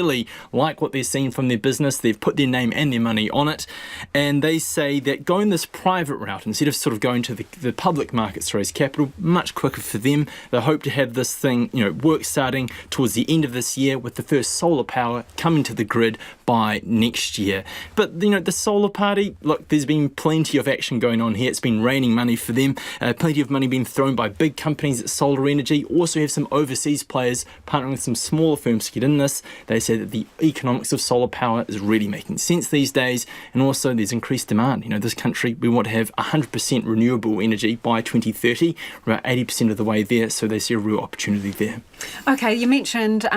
like what they're seeing from their business. They've put their name and their money on it, and they say that going this private route instead of sort of going to the public markets to raise capital, much quicker for them. They hope to have this thing, work starting towards the end of this year, with the first solar power coming to the grid by next year. But the solar party, look, there's been plenty of action going on here. It's been raining money for them, plenty of money being thrown by big companies at solar energy. Also have some overseas players partnering with some smaller firms to get in this. They say that the economics of solar power is really making sense these days, and also there's increased demand. This country, we want to have 100% renewable energy by 2030. We're about 80% of the way there, so they see a real opportunity there. OK, you mentioned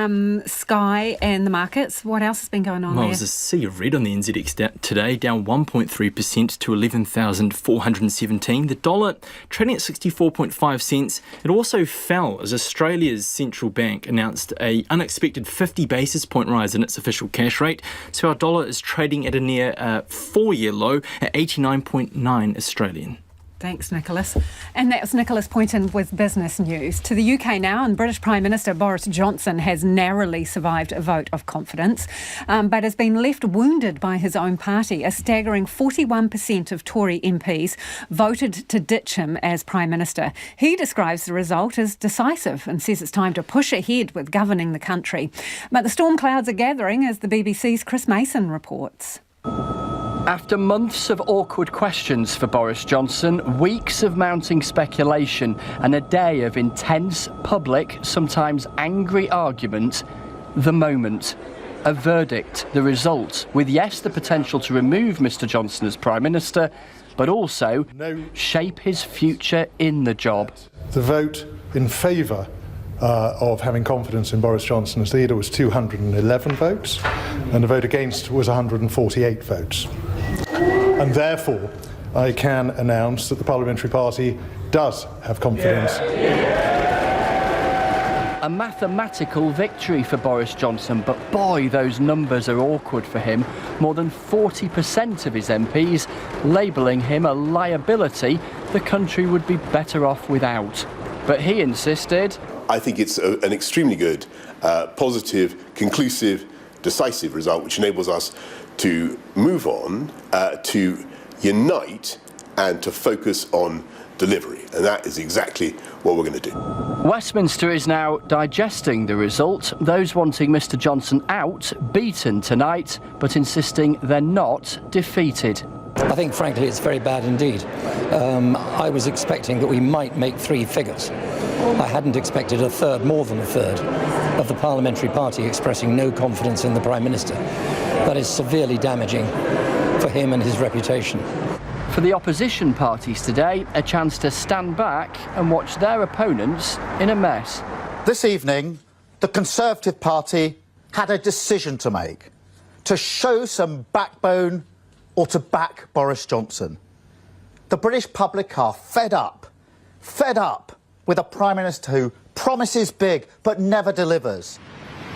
Sky and the markets. What else has been going on there? Well, there's a sea of red on the NZX today, down 1.3% to 11,417. The dollar trading at 64.5 cents. It also fell as Australia's central bank announced an unexpected 50 basis point rise in its official cash rate. So our dollar is trading at a near 4-year low at 89.9 Australian. Thanks, Nicholas. And that was Nicholas Poynton with business news. To the UK now, and British Prime Minister Boris Johnson has narrowly survived a vote of confidence, but has been left wounded by his own party. A staggering 41% of Tory MPs voted to ditch him as Prime Minister. He describes the result as decisive and says it's time to push ahead with governing the country. But the storm clouds are gathering, as the BBC's Chris Mason reports. After months of awkward questions for Boris Johnson, weeks of mounting speculation and a day of intense, public, sometimes angry argument, the moment. A verdict, the result, with yes, the potential to remove Mr Johnson as Prime Minister, but also shape his future in the job. The vote in favour of having confidence in Boris Johnson as leader was 211 votes, and the vote against was 148 votes. And therefore, I can announce that the Parliamentary Party does have confidence. A mathematical victory for Boris Johnson, but boy, those numbers are awkward for him. More than 40% of his MPs labelling him a liability the country would be better off without. But he insisted... I think it's an extremely good, positive, conclusive, decisive result, which enables us to move on, to unite and to focus on delivery. And that is exactly what we're going to do. Westminster is now digesting the result. Those wanting Mr Johnson out, beaten tonight, but insisting they're not defeated. I think, frankly, it's very bad indeed. I was expecting that we might make 3 figures. I hadn't expected more than a third of the Parliamentary Party expressing no confidence in the Prime Minister. That is severely damaging for him and his reputation. For the opposition parties today, a chance to stand back and watch their opponents in a mess. This evening, the Conservative Party had a decision to make: to show some backbone or to back Boris Johnson. The British public are fed up with a Prime Minister who promises big but never delivers.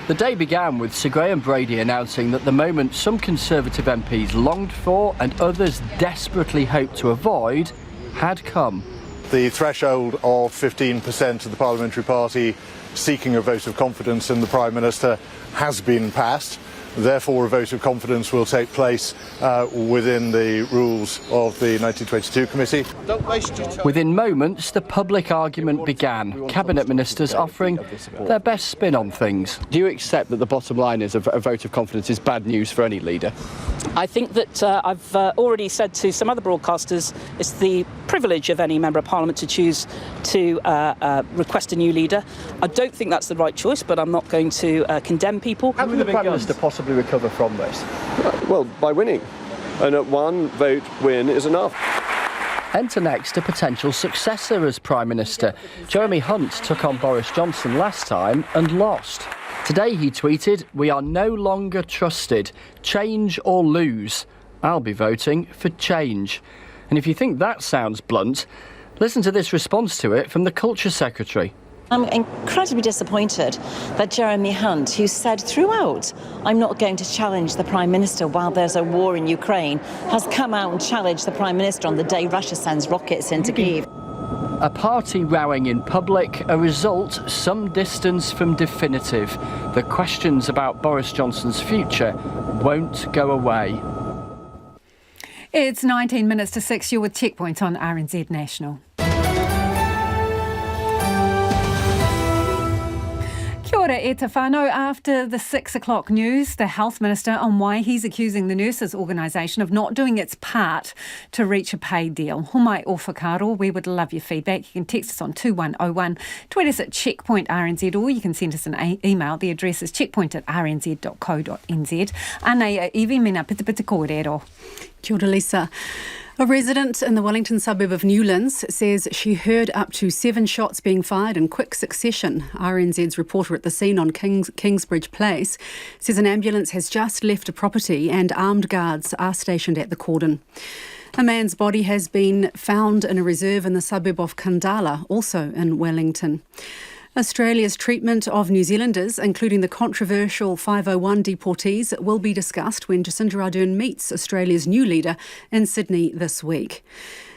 The day began with Sir Graham Brady announcing that the moment some Conservative MPs longed for and others desperately hoped to avoid had come. The threshold of 15% of the Parliamentary Party seeking a vote of confidence in the Prime Minister has been passed. Therefore, a vote of confidence will take place within the rules of the 1922 committee. Within moments, the public argument began. Cabinet ministers offering their best spin on things. Do you accept that the bottom line is a vote of confidence is bad news for any leader? I think that I've already said to some other broadcasters it's the privilege of any Member of Parliament to choose to request a new leader. I don't think that's the right choice, but I'm not going to condemn people. How can the Prime Minister possibly recover from this? Well, by winning. And at one vote win is enough. Enter next a potential successor as Prime Minister. Jeremy Hunt took on Boris Johnson last time and lost. Today he tweeted, "We are no longer trusted. Change or lose. I'll be voting for change." And if you think that sounds blunt, listen to this response to it from the Culture Secretary. I'm incredibly disappointed that Jeremy Hunt, who said throughout, "I'm not going to challenge the Prime Minister while there's a war in Ukraine," has come out and challenged the Prime Minister on the day Russia sends rockets into Kyiv. A party rowing in public, a result some distance from definitive. The questions about Boris Johnson's future won't go away. It's 19 minutes to 6. You're with Checkpoint on RNZ National. Kia ora. ora e te whānau. After the 6 o'clock news, the Health Minister on why he's accusing the Nurses Organisation of not doing its part to reach a pay deal. Homai o whakaro, we would love your feedback. You can text us on 2101, tweet us at Checkpoint RNZ, or you can send us an email. The address is checkpoint@rnz.co.nz. Anei iwi mina pita pita kōrero. Kia ora, Lisa. A resident in the Wellington suburb of Newlands says she heard up to 7 shots being fired in quick succession. RNZ's reporter at the scene on Kingsbridge Place says an ambulance has just left a property and armed guards are stationed at the cordon. A man's body has been found in a reserve in the suburb of Kandala, also in Wellington. Australia's treatment of New Zealanders, including the controversial 501 deportees, will be discussed when Jacinda Ardern meets Australia's new leader in Sydney this week.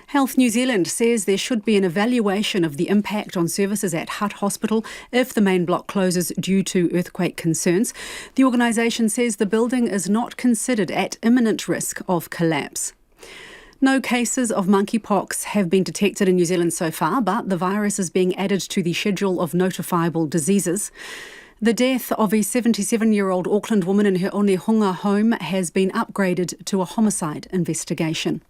Health New Zealand says there should be an evaluation of the impact on services at Hutt Hospital if the main block closes due to earthquake concerns. The organisation says the building is not considered at imminent risk of collapse. No cases of monkeypox have been detected in New Zealand so far, but the virus is being added to the schedule of notifiable diseases. The death of a 77-year-old Auckland woman in her Onehunga home has been upgraded to a homicide investigation.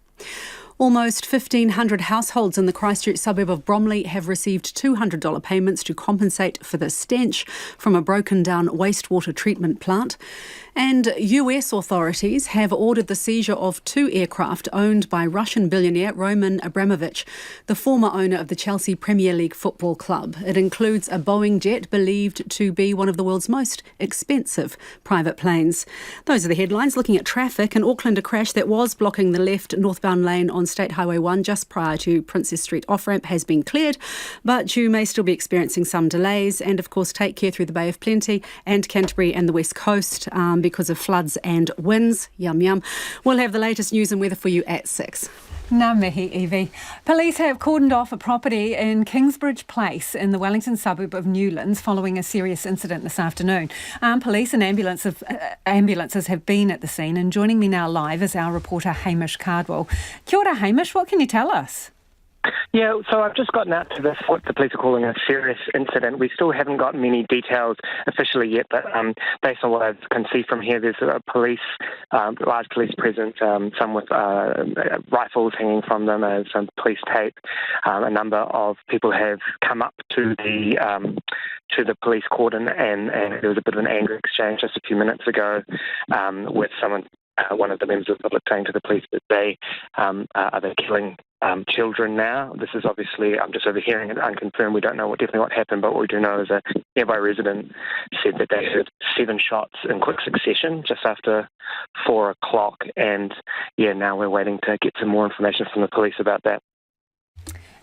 Almost 1,500 households in the Christchurch suburb of Bromley have received $200 payments to compensate for the stench from a broken-down wastewater treatment plant. And US authorities have ordered the seizure of 2 aircraft owned by Russian billionaire Roman Abramovich, the former owner of the Chelsea Premier League football club. It includes a Boeing jet believed to be one of the world's most expensive private planes. Those are the headlines. Looking at traffic, in Auckland, a crash that was blocking the left northbound lane on State Highway 1 just prior to Princess Street off-ramp has been cleared, but you may still be experiencing some delays. And of course, take care through the Bay of Plenty and Canterbury and the West Coast because of floods and winds. Yum yum. We'll have the latest news and weather for you at 6. Ngā mihi, Evie. Police have cordoned off a property in Kingsbridge Place in the Wellington suburb of Newlands following a serious incident this afternoon. Police and ambulances have been at the scene, and joining me now live is our reporter Hamish Cardwell. Kia ora, Hamish. What can you tell us? Yeah, so I've just gotten out to this, what the police are calling a serious incident. We still haven't got many details officially yet, but based on what I can see from here, there's a large police presence, some with rifles hanging from them, some police tape. A number of people have come up to the police cordon, and there was a bit of an angry exchange just a few minutes ago with someone. One of the members of the public saying to the police that they are they killing children now. This is obviously, I'm just overhearing it unconfirmed. We don't know definitely what happened, but what we do know is a nearby resident said that they heard 7 shots in quick succession just after 4 o'clock. And now we're waiting to get some more information from the police about that.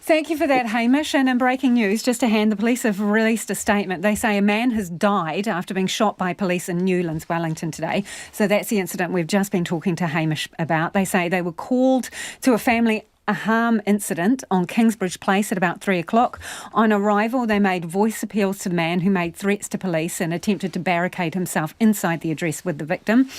Thank you for that, Hamish. And in breaking news, just to hand, the police have released a statement. They say a man has died after being shot by police in Newlands, Wellington today. So that's the incident we've just been talking to Hamish about. They say they were called to a family harm incident on Kingsbridge Place at about 3 o'clock. On arrival, they made voice appeals to the man who made threats to police and attempted to barricade himself inside the address with the victim.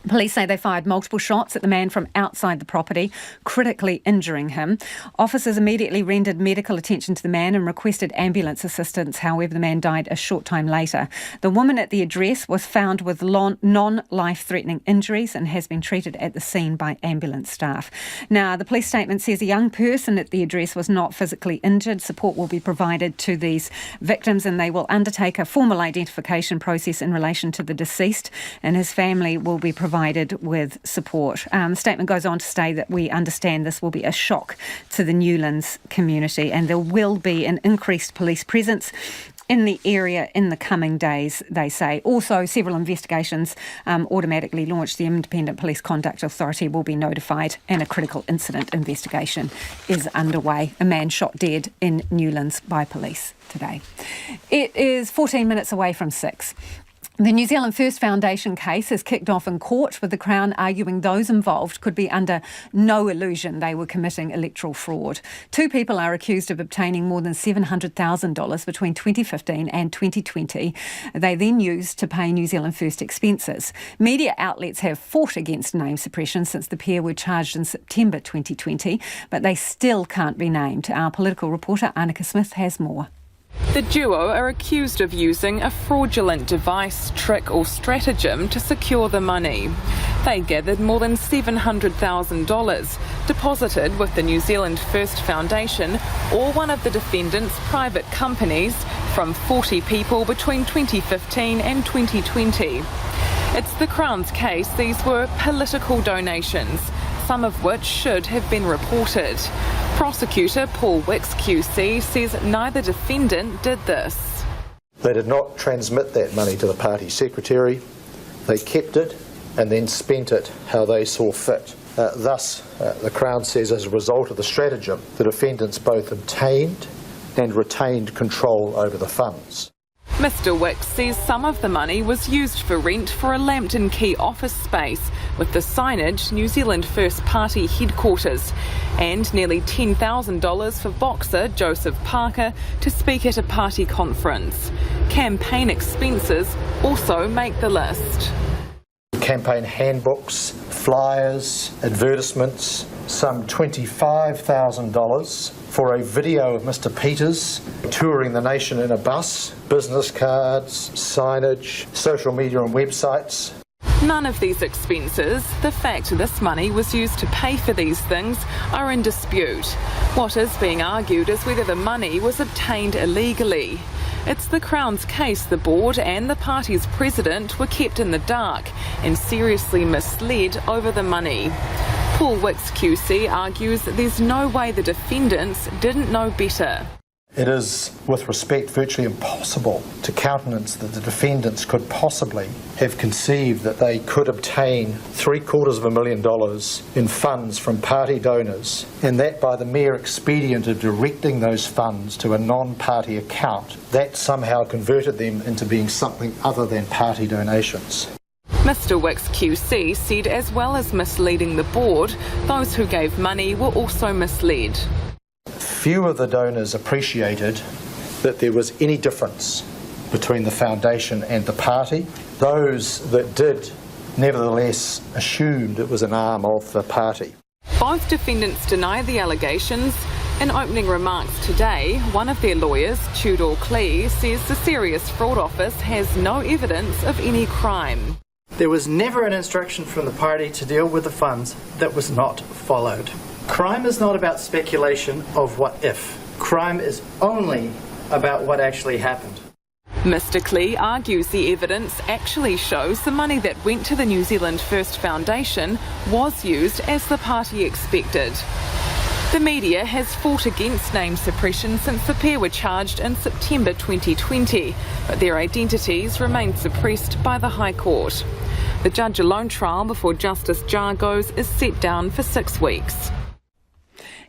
Police say they fired multiple shots at the man from outside the property, critically injuring him. Officers immediately rendered medical attention to the man and requested ambulance assistance. However, the man died a short time later. The woman at the address was found with non-life-threatening injuries and has been treated at the scene by ambulance staff. Now, the police statement says a young person at the address was not physically injured. Support will be provided to these victims, and they will undertake a formal identification process in relation to the deceased, and his family will be provided with support. The statement goes on to say that we understand this will be a shock to the Newlands community, and there will be an increased police presence in the area in the coming days, they say. Also, several investigations automatically launched. The Independent Police Conduct Authority will be notified, and a critical incident investigation is underway. A man shot dead in Newlands by police today. It is 14 minutes away from 6. The New Zealand First Foundation case has kicked off in court, with the Crown arguing those involved could be under no illusion they were committing electoral fraud. 2 people are accused of obtaining more than $700,000 between 2015 and 2020. They then used to pay New Zealand First expenses. Media outlets have fought against name suppression since the pair were charged in September 2020, but they still can't be named. Our political reporter Annika Smith has more. The duo are accused of using a fraudulent device, trick or stratagem to secure the money. They gathered more than $700,000, deposited with the New Zealand First Foundation or one of the defendants' private companies from 40 people between 2015 and 2020. It's the Crown's case these were political donations, some of which should have been reported. Prosecutor Paul Wicks QC says neither defendant did this. They did not transmit that money to the party secretary. They kept it and then spent it how they saw fit. Thus, the Crown says as a result of the stratagem, the defendants both obtained and retained control over the funds. Mr Wicks says some of the money was used for rent for a Lambton Quay office space with the signage New Zealand First Party headquarters and nearly $10,000 for boxer Joseph Parker to speak at a party conference. Campaign expenses also make the list. Campaign handbooks, flyers, advertisements, some $25,000 for a video of Mr Peters touring the nation in a bus, business cards, signage, social media and websites. None of these expenses, the fact this money was used to pay for these things, are in dispute. What is being argued is whether the money was obtained illegally. It's the Crown's case the board and the party's president were kept in the dark and seriously misled over the money. Paul Wicks QC argues that there's no way the defendants didn't know better. It is, with respect, virtually impossible to countenance that the defendants could possibly have conceived that they could obtain $750,000 in funds from party donors, and that by the mere expedient of directing those funds to a non-party account, that somehow converted them into being something other than party donations. Mr Wicks QC said as well as misleading the board, those who gave money were also misled. Few of the donors appreciated that there was any difference between the foundation and the party. Those that did nevertheless assumed it was an arm of the party. Both defendants deny the allegations. In opening remarks today, one of their lawyers, Tudor Clee, says the Serious Fraud Office has no evidence of any crime. There was never an instruction from the party to deal with the funds that was not followed. Crime is not about speculation of what if. Crime is only about what actually happened. Mr Clee argues the evidence actually shows the money that went to the New Zealand First Foundation was used as the party expected. The media has fought against name suppression since the pair were charged in September 2020, but their identities remain suppressed by the High Court. The judge-alone trial before Justice Jargos is set down for 6 weeks.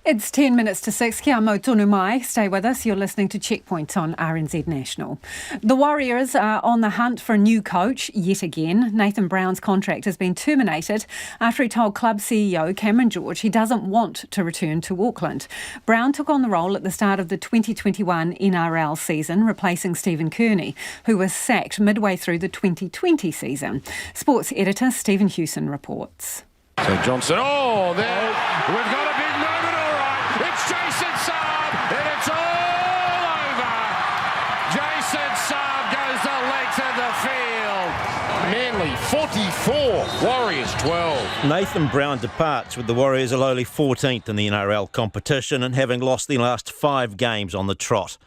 It's 10 minutes to 6. Kia mau tonu mai. Stay with us. You're listening to Checkpoint on RNZ National. The Warriors are on the hunt for a new coach yet again. Nathan Brown's contract has been terminated after he told club CEO Cameron George he doesn't want to return to Auckland. Brown took on the role at the start of the 2021 NRL season, replacing Stephen Kearney, who was sacked midway through the 2020 season. Sports editor Stephen Hewson reports. So Johnson, there, we've got a big moment. It's Jason Saab, and it's all over. Jason Saab goes the length of the field. Manly 44, Warriors 12. Nathan Brown departs with the Warriors a lowly 14th in the NRL competition and having lost the last 5 games on the trot.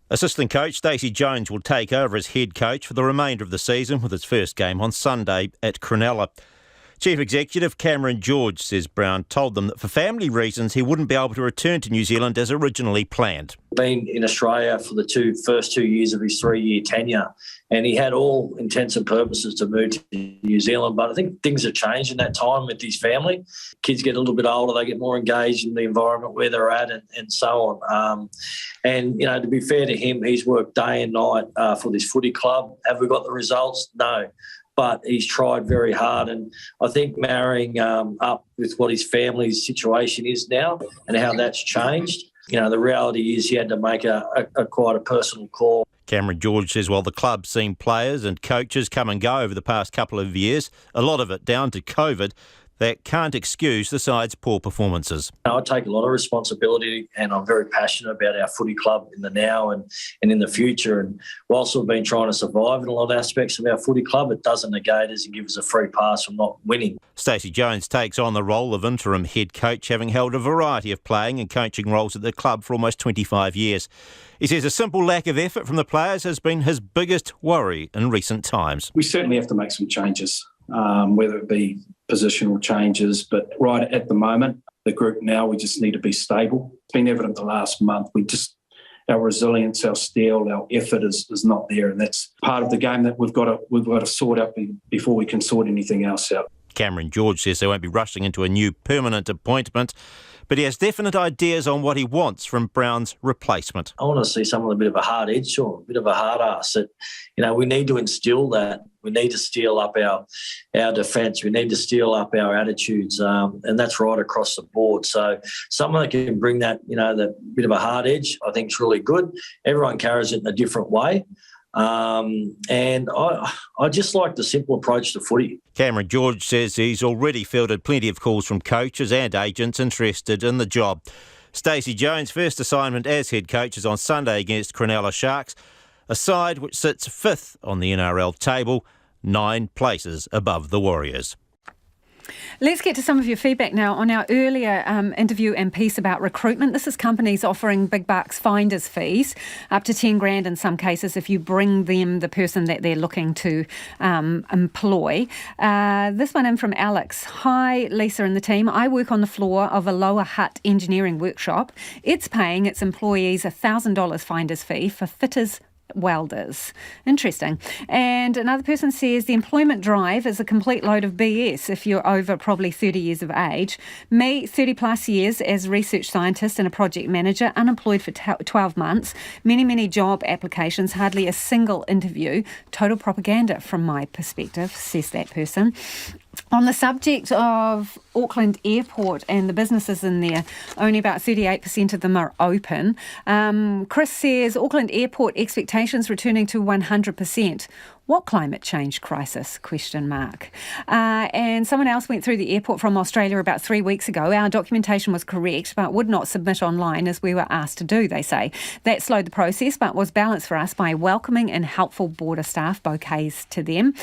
Assistant coach Stacey Jones will take over as head coach for the remainder of the season with his first game on Sunday at Cronulla. Chief Executive Cameron George says Brown told them that for family reasons he wouldn't be able to return to New Zealand as originally planned. Been in Australia for the first 2 years of his 3-year tenure, and he had all intents and purposes to move to New Zealand, but I think things have changed in that time with his family. Kids get a little bit older, they get more engaged in the environment where they're at and so on. And, you know, to be fair to him, he's worked day and night for this footy club. Have we got the results? No. But he's tried very hard, and I think marrying up with what his family's situation is now and how that's changed, you know, the reality is he had to make quite a personal call. Cameron George says while the club's seen players and coaches come and go over the past couple of years, a lot of it down to COVID, that can't excuse the side's poor performances. I take a lot of responsibility and I'm very passionate about our footy club in the now and in the future. And whilst we've been trying to survive in a lot of aspects of our footy club, it doesn't negate us and give us a free pass from not winning. Stacey Jones takes on the role of interim head coach, having held a variety of playing and coaching roles at the club for almost 25 years. He says a simple lack of effort from the players has been his biggest worry in recent times. We certainly have to make some changes, whether it be positional changes, but right at the moment, the group now, we just need to be stable. It's been evident the last month. Our resilience, our steel, our effort is not there, and that's part of the game that we've got to sort out before we can sort anything else out. Cameron George says they won't be rushing into a new permanent appointment, but he has definite ideas on what he wants from Brown's replacement. I want to see someone with a bit of a hard edge or a bit of a hard ass. That, we need to instill that. We need to steel up our defence. We need to steel up our attitudes, and that's right across the board. So someone that can bring that, that bit of a hard edge, I think is really good. Everyone carries it in a different way. And I just like the simple approach to footy. Cameron George says he's already fielded plenty of calls from coaches and agents interested in the job. Stacey Jones' first assignment as head coach is on Sunday against Cronulla Sharks, a side which sits 5th on the NRL table, 9 places above the Warriors. Let's get to some of your feedback now on our earlier interview and piece about recruitment. This is companies offering big bucks finder's fees, up to 10 grand in some cases if you bring them the person that they're looking to employ. This one in from Alex. Hi, Lisa and the team. I work on the floor of a Lower Hutt engineering workshop. It's paying its employees $1,000 finder's fee for fitters, welders. Interesting. And another person says the employment drive is a complete load of BS if you're over probably 30 years of age. Me, 30 plus years as research scientist and a project manager, unemployed for 12 months, many job applications, hardly a single interview. Total propaganda from my perspective, says that person. On the subject of Auckland Airport and the businesses in there, only about 38% of them are open. Chris says Auckland Airport expectations returning to 100%. What climate change crisis? ? And someone else went through the airport from Australia about 3 weeks ago. Our documentation was correct, but would not submit online as we were asked to do, they say. That slowed the process, but was balanced for us by welcoming and helpful border staff, bouquets to them.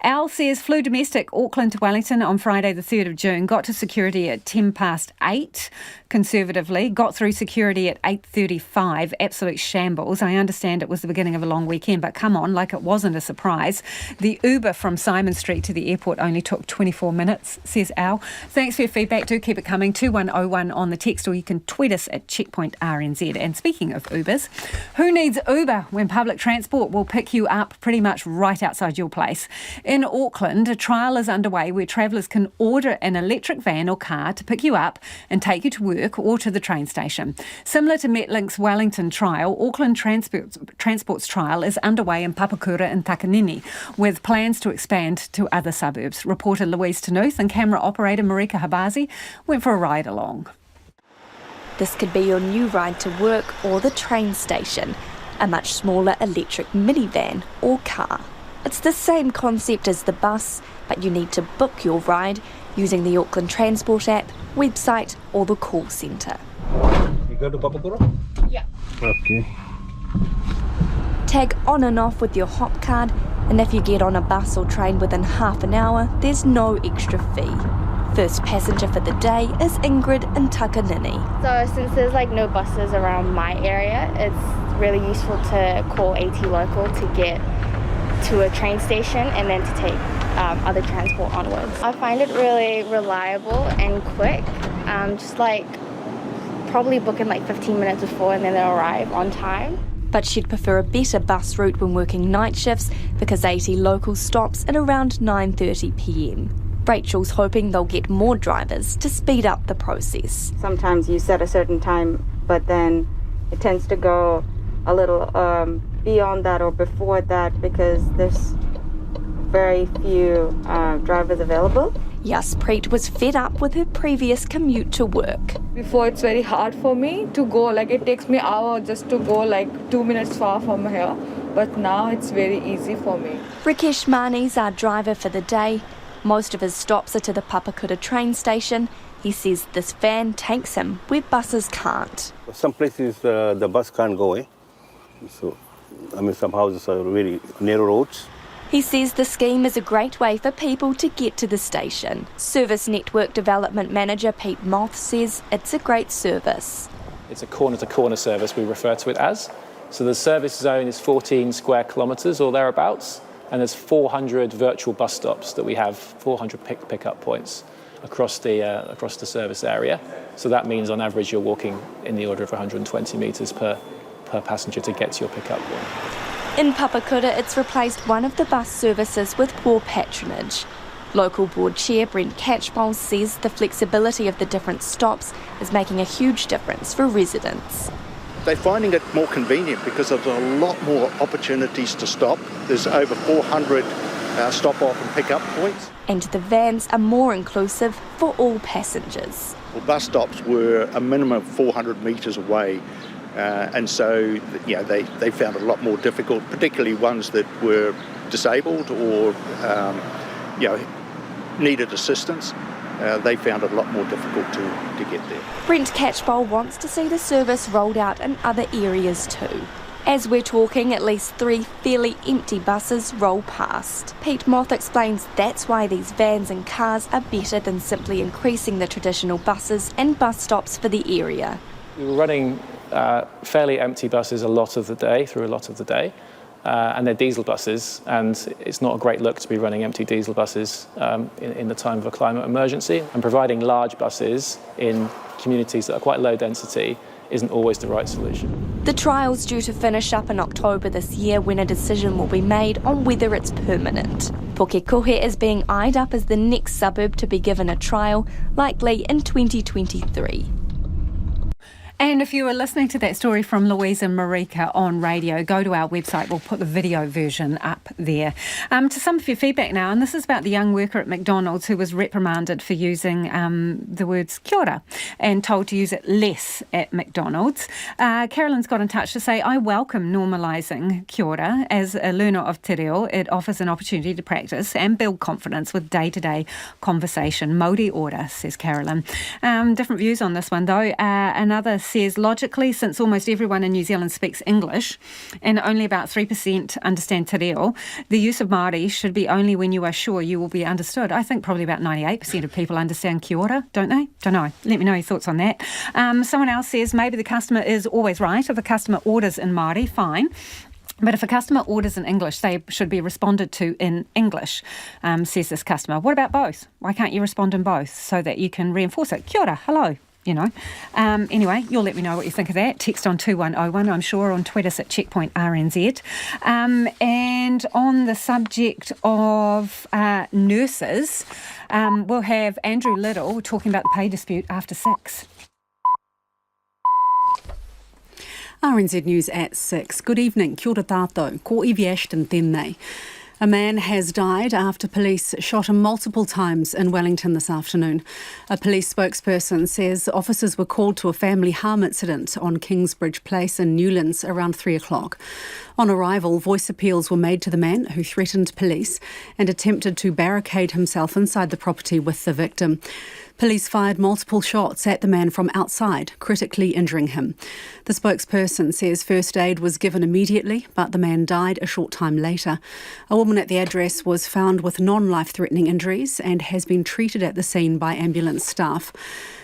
Al says flew domestic Auckland to Wellington on Friday the 3rd of June, got to security at 8:10, conservatively, got through security at 8:35, absolute shambles. I understand it was the beginning of a long weekend, but come on, like it wasn't a surprise. The Uber from Simon Street to the airport only took 24 minutes, says Al. Thanks for your feedback. Do keep it coming. 2101 on the text, or you can tweet us at Checkpoint RNZ. And speaking of Ubers, who needs Uber when public transport will pick you up pretty much right outside your place? In Auckland, a trial is underway where travellers can order an electric van or car to pick you up and take you to work or to the train station. Similar to Metlink's Wellington trial, Auckland Transport's trial is underway in Papakura and Takanini, with plans to expand to other suburbs. Reporter Louise Tanuth and camera operator Marika Habazi went for a ride along. This could be your new ride to work or the train station, a much smaller electric minivan or car. It's the same concept as the bus, but you need to book your ride using the Auckland Transport app, website or the call centre. You go to Papakura? Yeah. Okay. Tag on and off with your hop card, and if you get on a bus or train within half an hour, there's no extra fee. First passenger for the day is Ingrid in Takanini. So since there's no buses around my area, it's really useful to call AT Local to get to a train station and then to take other transport onwards. I find it really reliable and quick, probably book in 15 minutes before and then they'll arrive on time. But she'd prefer a better bus route when working night shifts because AT Local stops at around 9:30 p.m. Rachel's hoping they'll get more drivers to speed up the process. Sometimes you set a certain time, but then it tends to go a little beyond that or before that because there's very few drivers available. Yaspreet was fed up with her previous commute to work. Before it's very hard for me to go, it takes me an hour just to go 2 minutes far from here, but now it's very easy for me. Rakesh Mani's our driver for the day. Most of his stops are to the Papakura train station. He says this van takes him where buses can't. Some places the bus can't go, So, some houses are really narrow roads. He says the scheme is a great way for people to get to the station. Service Network Development Manager Pete Moth says it's a great service. It's a corner-to-corner service, we refer to it as. So the service zone is 14 square kilometres or thereabouts, and there's 400 virtual bus stops that we have, 400 pick-up points across the service area. So that means on average you're walking in the order of 120 metres per passenger to get to your pick-up point. In Papakura, it's replaced one of the bus services with poor patronage. Local board chair Brent Catchpole says the flexibility of the different stops is making a huge difference for residents. They're finding it more convenient because there's a lot more opportunities to stop. There's over 400 stop-off and pick-up points. And the vans are more inclusive for all passengers. Well, bus stops were a minimum of 400 metres away, and so they found it a lot more difficult, particularly ones that were disabled or needed assistance. They found it a lot more difficult to get there. Brent Catchpole wants to see the service rolled out in other areas too. As we're talking, at least 3 fairly empty buses roll past. Pete Moth explains that's why these vans and cars are better than simply increasing the traditional buses and bus stops for the area. We were running fairly empty buses through a lot of the day. And they're diesel buses, and it's not a great look to be running empty diesel buses in the time of a climate emergency. And providing large buses in communities that are quite low density isn't always the right solution. The trial's due to finish up in October this year when a decision will be made on whether it's permanent. Pukekohe is being eyed up as the next suburb to be given a trial, likely in 2023. And if you were listening to that story from Louisa Marika on radio, go to our website. We'll put the video version up there. To some of your feedback now, and this is about the young worker at McDonald's who was reprimanded for using the words kia ora and told to use it less at McDonald's. Carolyn's got in touch to say, I welcome normalising kia ora. As a learner of te reo, it offers an opportunity to practice and build confidence with day-to-day conversation. Mauri ora, says Carolyn. Different views on this one, though. Another says, logically, since almost everyone in New Zealand speaks English and only about 3% understand te reo, the use of Māori should be only when you are sure you will be understood. I think probably about 98% of people understand kia ora, don't they? Don't know. Let me know your thoughts on that. Someone else says, maybe the customer is always right. If a customer orders in Māori, fine. But if a customer orders in English, they should be responded to in English, says this customer. What about both? Why can't you respond in both so that you can reinforce it? Kia ora, hello. Anyway, you'll let me know what you think of that. Text on 2101, I'm sure, on Twitter at Checkpoint RNZ. And on the subject of nurses, we'll have Andrew Little talking about the pay dispute after 6. RNZ News at 6. Good evening. Kia ora tātou. Ko Iwi Ashton tēnei. A man has died after police shot him multiple times in Wellington this afternoon. A police spokesperson says officers were called to a family harm incident on Kingsbridge Place in Newlands around 3 o'clock. On arrival, voice appeals were made to the man who threatened police and attempted to barricade himself inside the property with the victim. Police fired multiple shots at the man from outside, critically injuring him. The spokesperson says first aid was given immediately, but the man died a short time later. A woman at the address was found with non-life-threatening injuries and has been treated at the scene by ambulance staff.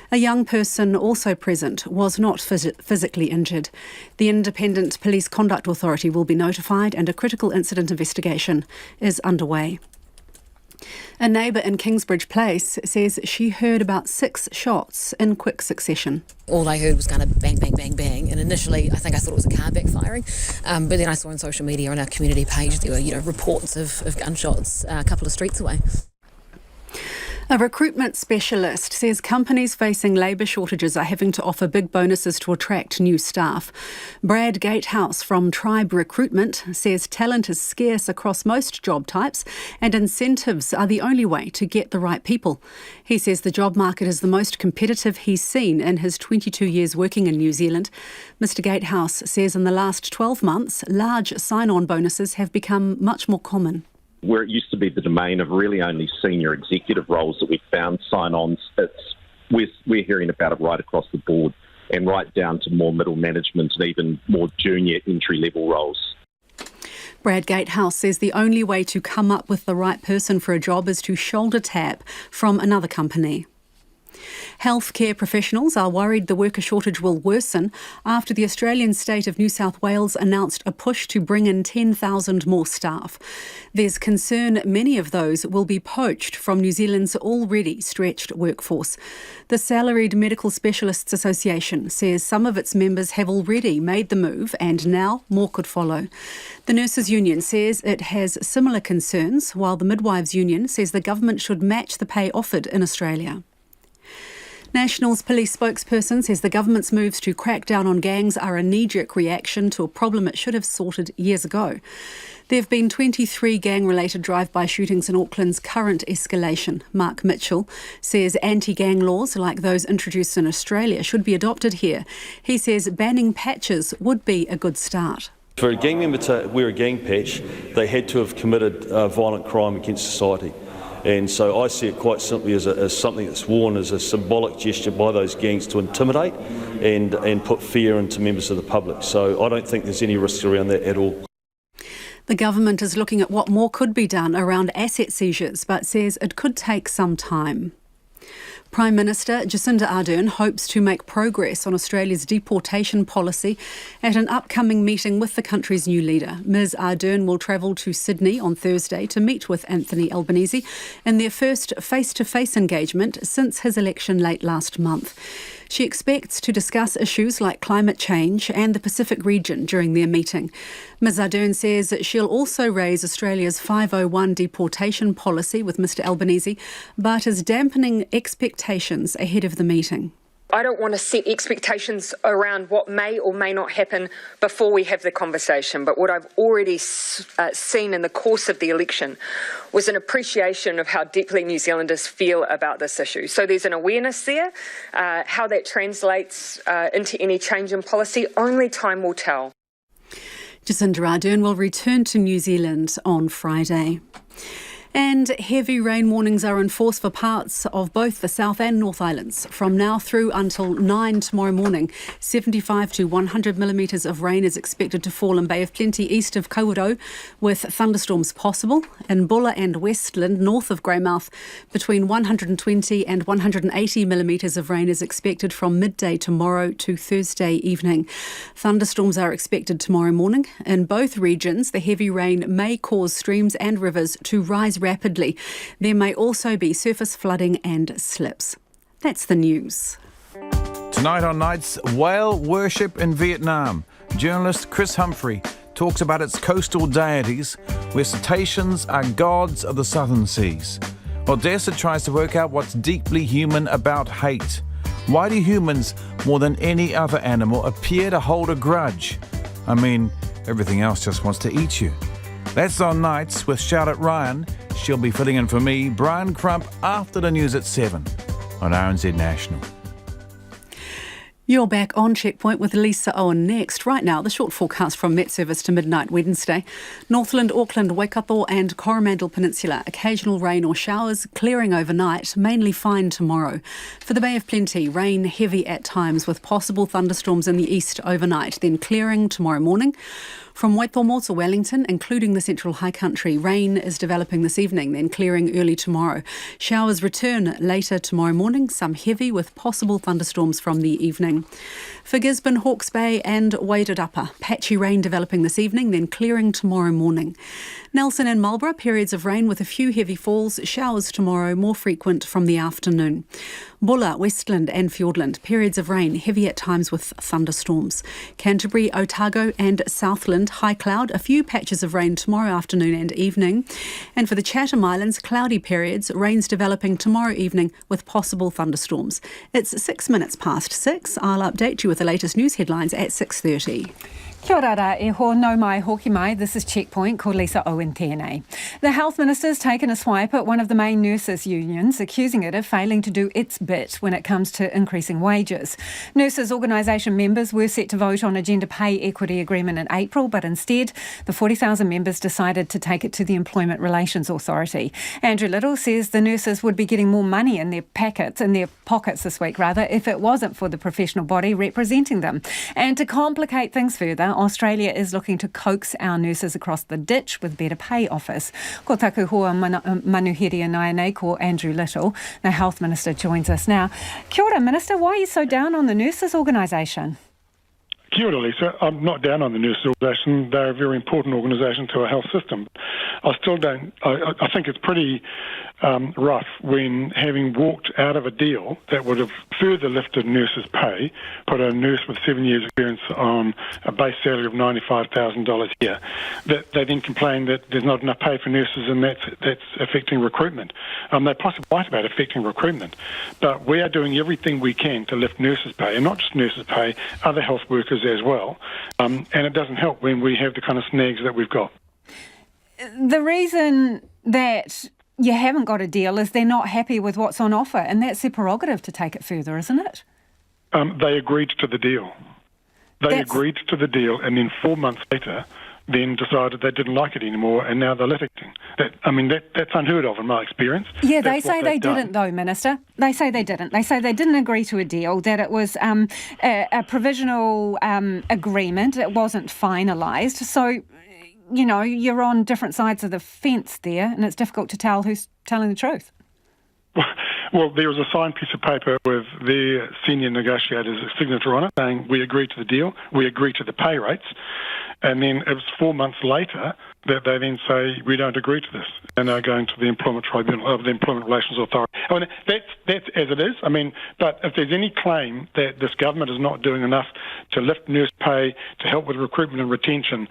A young person also present was not physically injured. The Independent Police Conduct Authority will be notified and a critical incident investigation is underway. A neighbour in Kingsbridge Place says she heard about 6 shots in quick succession. All I heard was kind of bang, bang, bang, bang. And initially, I think I thought it was a car backfiring. But then I saw on social media on our community page there were, reports of gunshots a couple of streets away. A recruitment specialist says companies facing labour shortages are having to offer big bonuses to attract new staff. Brad Gatehouse from Tribe Recruitment says talent is scarce across most job types and incentives are the only way to get the right people. He says the job market is the most competitive he's seen in his 22 years working in New Zealand. Mr Gatehouse says in the last 12 months, large sign-on bonuses have become much more common. Where it used to be the domain of really only senior executive roles that we found sign-ons, we're hearing about it right across the board and right down to more middle management and even more junior entry-level roles. Brad Gatehouse says the only way to come up with the right person for a job is to shoulder tap from another company. Healthcare professionals are worried the worker shortage will worsen after the Australian state of New South Wales announced a push to bring in 10,000 more staff. There's concern many of those will be poached from New Zealand's already stretched workforce. The Salaried Medical Specialists Association says some of its members have already made the move and now more could follow. The Nurses Union says it has similar concerns, while the Midwives Union says the government should match the pay offered in Australia. National's police spokesperson says the government's moves to crack down on gangs are a knee-jerk reaction to a problem it should have sorted years ago. There have been 23 gang-related drive-by shootings in Auckland's current escalation. Mark Mitchell says anti-gang laws like those introduced in Australia should be adopted here. He says banning patches would be a good start. For a gang member to wear a gang patch, they had to have committed violent crime against society. And so I see it quite simply as something that's worn as a symbolic gesture by those gangs to intimidate and put fear into members of the public. So I don't think there's any risk around that at all. The government is looking at what more could be done around asset seizures, but says it could take some time. Prime Minister Jacinda Ardern hopes to make progress on Australia's deportation policy at an upcoming meeting with the country's new leader. Ms Ardern will travel to Sydney on Thursday to meet with Anthony Albanese in their first face-to-face engagement since his election late last month. She expects to discuss issues like climate change and the Pacific region during their meeting. Ms Ardern says she'll also raise Australia's 501 deportation policy with Mr Albanese, but is dampening expectations ahead of the meeting. I don't want to set expectations around what may or may not happen before we have the conversation, but what I've already seen in the course of the election was an appreciation of how deeply New Zealanders feel about this issue. So there's an awareness there. How that translates into any change in policy, only time will tell. Jacinda Ardern will return to New Zealand on Friday. And heavy rain warnings are in force for parts of both the South and North Islands from now through until 9 tomorrow morning. 75 to 100 millimetres of rain is expected to fall in Bay of Plenty east of Kawerau, with thunderstorms possible. In Bulla and Westland, north of Greymouth, between 120 and 180 millimetres of rain is expected from midday tomorrow to Thursday evening. Thunderstorms are expected tomorrow morning. In both regions, the heavy rain may cause streams and rivers to rise rapidly. There may also be surface flooding and slips. That's the news. Tonight on Nights, whale worship in Vietnam. Journalist Chris Humphrey talks about its coastal deities, where cetaceans are gods of the southern seas. Odessa tries to work out what's deeply human about hate. Why do humans, more than any other animal, appear to hold a grudge? I mean, everything else just wants to eat you. That's on Nights with Charlotte Ryan. She'll be filling in for me, Brian Crump, after the news at 7 on RNZ National. You're back on Checkpoint with Lisa Owen next. Right now, the short forecast from Met Service to midnight Wednesday. Northland, Auckland, Waikato and Coromandel Peninsula. Occasional rain or showers, clearing overnight, mainly fine tomorrow. For the Bay of Plenty, rain heavy at times with possible thunderstorms in the east overnight, then clearing tomorrow morning. From Waitomo to Wellington, including the Central High Country, rain is developing this evening, then clearing early tomorrow. Showers return later tomorrow morning, some heavy with possible thunderstorms from the evening. For Gisborne, Hawke's Bay and Wairarapa, patchy rain developing this evening, then clearing tomorrow morning. Nelson and Marlborough, periods of rain with a few heavy falls, showers tomorrow, more frequent from the afternoon. Bulla, Westland and Fiordland, periods of rain, heavy at times with thunderstorms. Canterbury, Otago and Southland, high cloud, a few patches of rain tomorrow afternoon and evening. And for the Chatham Islands, cloudy periods, rains developing tomorrow evening with possible thunderstorms. It's 6 minutes past 6. I'll update you with the latest news headlines at 6:30. Kia ora e ho no mai hoki mai. This is Checkpoint, ko Lisa Owen tēnei. The Health Minister's taken a swipe at one of the main nurses' unions, accusing it of failing to do its bit when it comes to increasing wages. Nurses' organisation members were set to vote on a gender pay equity agreement in April, but instead the 40,000 members decided to take it to the Employment Relations Authority. Andrew Little says the nurses would be getting more money in their pockets this week, if it wasn't for the professional body representing them. And to complicate things further, Australia is looking to coax our nurses across the ditch with better pay offers. Ko taku hoa manuhiri nei ko Andrew Little. The Health Minister joins us now. Kia ora, Minister. Why are you so down on the nurses' organisation? Kia ora, Lisa. I'm not down on the nurses' organisation. They're a very important organisation to our health system. I think it's pretty rough when, having walked out of a deal that would have further lifted nurses' pay, put a nurse with 7 years' experience on a base salary of $95,000 a year, that they then complain that there's not enough pay for nurses and that's affecting recruitment. They're possibly right about affecting recruitment, but we are doing everything we can to lift nurses' pay, and not just nurses' pay, other health workers as well, and it doesn't help when we have the kind of snags that we've got. The reason that you haven't got a deal is they're not happy with what's on offer, and that's their prerogative to take it further, isn't it? They agreed to the deal. Agreed to the deal, and then 4 months later, then decided they didn't like it anymore, and now they're litigating. That's unheard of in my experience. Yeah, they say they didn't, though, Minister. They say they didn't. They say they didn't agree to a deal, that it was a provisional agreement. It wasn't finalised. So, you know, you're on different sides of the fence there, and it's difficult to tell who's telling the truth. Well, there was a signed piece of paper with their senior negotiator's signature on it saying we agree to the deal, we agree to the pay rates, and then it was 4 months later that they then say we don't agree to this and are going to the Employment Tribunal of the Employment Relations Authority. I mean, that's as it is. I mean, but if there's any claim that this government is not doing enough to lift nurse pay, to help with recruitment and retention,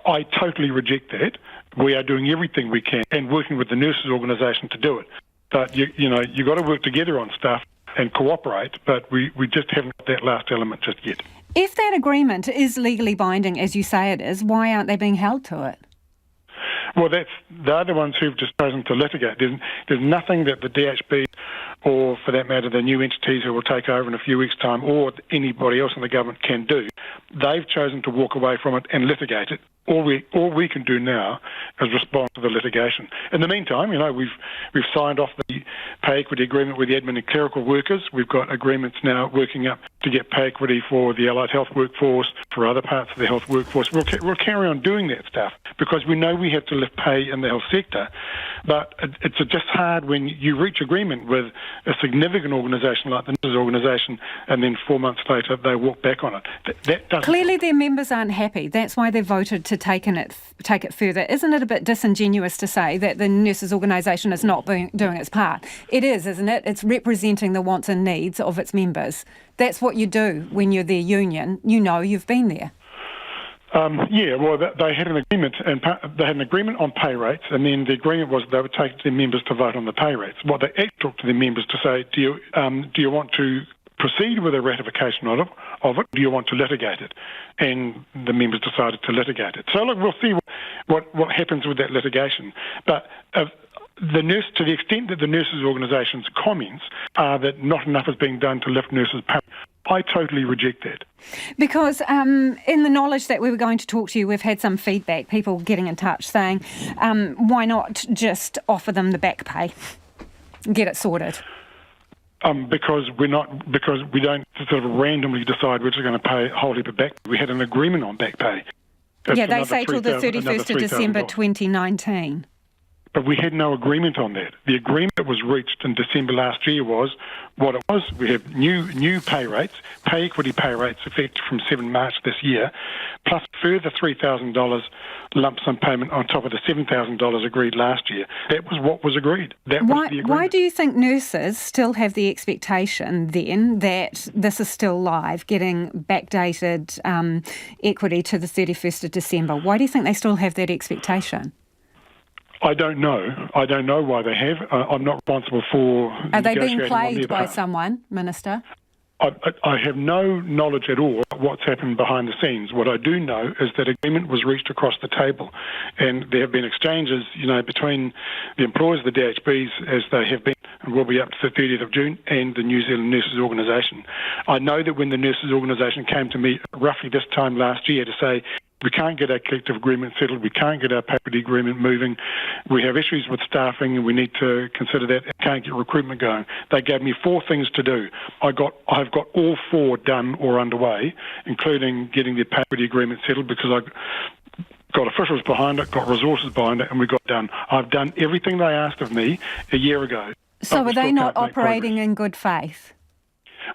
I totally reject that. We are doing everything we can and working with the nurses' organisation to do it. But, you've got to work together on stuff and cooperate, but we just haven't got that last element just yet. If that agreement is legally binding, as you say it is, why aren't they being held to it? Well, they're the ones who've just chosen to litigate. There's nothing that the DHB, or for that matter the new entities who will take over in a few weeks' time, or anybody else in the government can do. They've chosen to walk away from it and litigate it. All we can do now is respond to the litigation. In the meantime, we've signed off the pay equity agreement with the admin and clerical workers. We've got agreements now working up to get pay equity for the allied health workforce, for other parts of the health workforce. We'll carry on doing that stuff because we know we have to lift pay in the health sector. But it's just hard when you reach agreement with a significant organisation like the nurses organisation, and then 4 months later they walk back on it. That doesn't. Clearly, their members aren't happy. That's why they voted to take it further. Isn't it a bit disingenuous to say that the nurses organisation is not doing its part? It is, isn't it? It's representing the wants and needs of its members. That's what you do when you're their union. You've been there. They had an agreement, and they had an agreement on pay rates, and then the agreement was they would take their members to vote on the pay rates. What they actually talked to their members to say, do you want to proceed with a ratification of it? Do you want to litigate it? And the members decided to litigate it. So look, we'll see what happens with that litigation. But to the extent that the nurses' organisation's comments are that not enough is being done to lift nurses' pay, I totally reject that. Because in the knowledge that we were going to talk to you, we've had some feedback, people getting in touch saying, why not just offer them the back pay, get it sorted? Because we don't sort of randomly decide we're just going to pay a whole heap of back pay. We had an agreement on back pay. They say till the 31st of December 2019. But we had no agreement on that. The agreement that was reached in December last year was what it was. We have new pay rates, pay equity pay rates effective from 7 March this year, plus further $3,000 lump sum payment on top of the $7,000 agreed last year. That was what was agreed. That was the agreement. Why do you think nurses still have the expectation then that this is still live, getting backdated equity to the 31st of December? Why do you think they still have that expectation? I don't know. I don't know why they have. I'm not responsible for Are they being played by someone, Minister? I have no knowledge at all what's happened behind the scenes. What I do know is that agreement was reached across the table, and there have been exchanges, between the employers, the DHBs, as they have been and will be up to the 30th of June, and the New Zealand Nurses Organisation. I know that when the Nurses Organisation came to me roughly this time last year to say, we can't get our collective agreement settled, we can't get our pay equity agreement moving, we have issues with staffing and we need to consider that, and can't get recruitment going. They gave me 4 things to do. I've got all 4 done or underway, including getting the pay equity agreement settled, because I got officials behind it, got resources behind it, and we got done. I've done everything they asked of me a year ago. So are they not operating in good faith?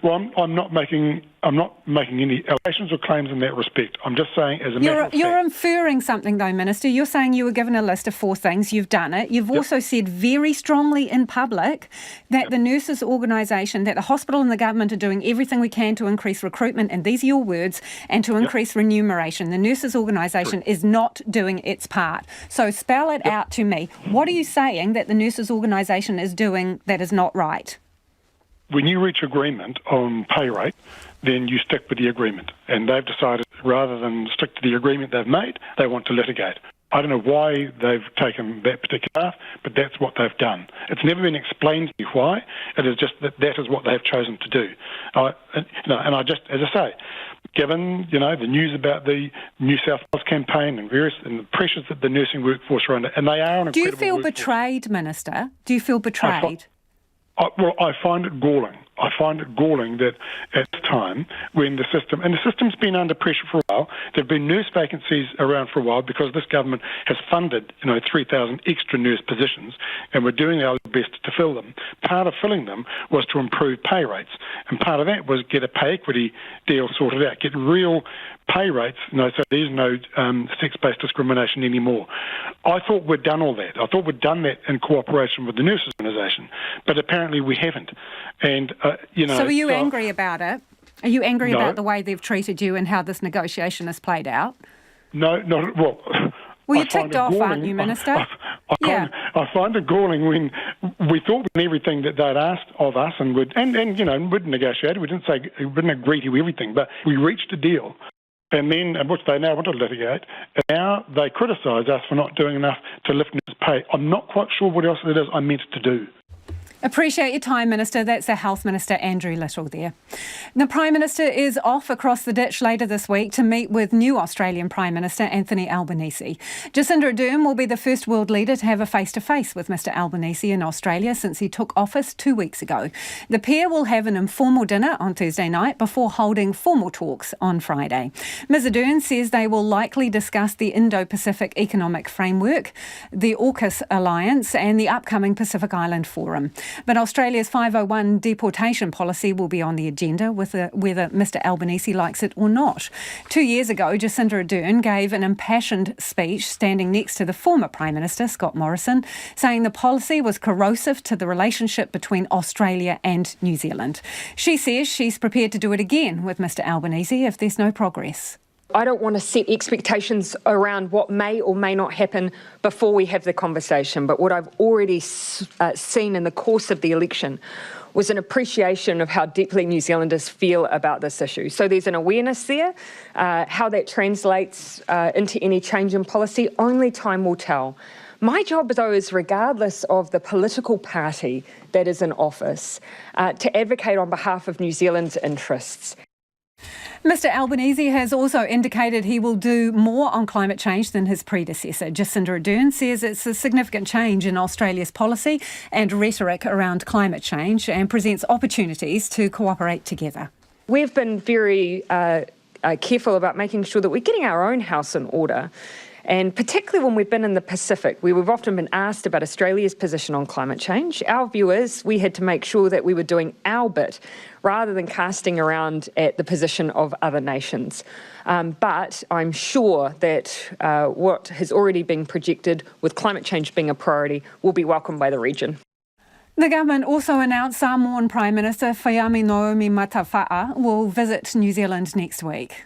Well, I'm not making any allegations or claims in that respect. I'm just saying, as a matter of fact. You're inferring something, though, Minister. You're saying you were given a list of 4 things. You've done it. You've also said very strongly in public that the nurses' organisation, that the hospital and the government are doing everything we can to increase recruitment, and these are your words, and to increase remuneration. The nurses' organisation is not doing its part. So spell it out to me. What are you saying that the nurses' organisation is doing that is not right? When you reach agreement on pay rate, then you stick with the agreement. And they've decided, rather than stick to the agreement they've made, they want to litigate. I don't know why they've taken that particular path, but that's what they've done. It's never been explained to me why. It is just that is what they've chosen to do. And I just, as I say, given the news about the New South Wales campaign and the pressures that the nursing workforce are under, and they are an incredible Do you feel workforce. Betrayed, Minister? Do you feel betrayed? I find it galling. I find it galling that at the time when the system's been under pressure for a while, there have been nurse vacancies around for a while because this government has funded 3,000 extra nurse positions, and we're doing our best to fill them. Part of filling them was to improve pay rates, and part of that was get a pay equity deal sorted out, get real pay rates, so there's no sex-based discrimination anymore. I thought we'd done all that. I thought we'd done that in cooperation with the nurses organisation, but apparently we haven't. And So are you angry about it? Are you angry about the way they've treated you and how this negotiation has played out? No, not well. Well, you're ticked off, aren't you, Minister? I find it galling when we thought everything that they'd asked of us, and we'd negotiate. We didn't agree to everything, but we reached a deal. And then, which they now want to litigate, and now they criticise us for not doing enough to lift nurses' pay. I'm not quite sure what else it is I meant to do. Appreciate your time, Minister. That's the Health Minister, Andrew Little, there. The Prime Minister is off across the ditch later this week to meet with new Australian Prime Minister Anthony Albanese. Jacinda Ardern will be the first world leader to have a face-to-face with Mr Albanese in Australia since he took office 2 weeks ago. The pair will have an informal dinner on Thursday night before holding formal talks on Friday. Ms Ardern says they will likely discuss the Indo-Pacific Economic Framework, the AUKUS Alliance and the upcoming Pacific Island Forum. But Australia's 501 deportation policy will be on the agenda, whether Mr Albanese likes it or not. 2 years ago, Jacinda Ardern gave an impassioned speech standing next to the former Prime Minister, Scott Morrison, saying the policy was corrosive to the relationship between Australia and New Zealand. She says she's prepared to do it again with Mr Albanese if there's no progress. I don't want to set expectations around what may or may not happen before we have the conversation, but what I've already seen in the course of the election was an appreciation of how deeply New Zealanders feel about this issue. So there's an awareness there. How that translates into any change in policy, only time will tell. My job, though, is regardless of the political party that is in office, to advocate on behalf of New Zealand's interests. Mr Albanese has also indicated he will do more on climate change than his predecessor. Jacinda Ardern says it's a significant change in Australia's policy and rhetoric around climate change and presents opportunities to cooperate together. We've been very careful about making sure that we're getting our own house in order. And particularly when we've been in the Pacific, where we've often been asked about Australia's position on climate change, our view is we had to make sure that we were doing our bit rather than casting around at the position of other nations. But I'm sure that what has already been projected with climate change being a priority will be welcomed by the region. The government also announced Samoan Prime Minister Whaiami Naomi Matawha'a will visit New Zealand next week.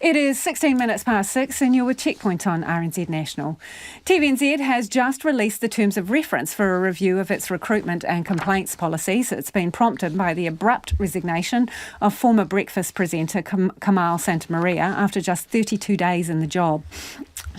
It is 16 minutes past 6 and you're with Checkpoint on RNZ National. TVNZ has just released the terms of reference for a review of its recruitment and complaints policies. It's been prompted by the abrupt resignation of former breakfast presenter Kamal Santamaria after just 32 days in the job.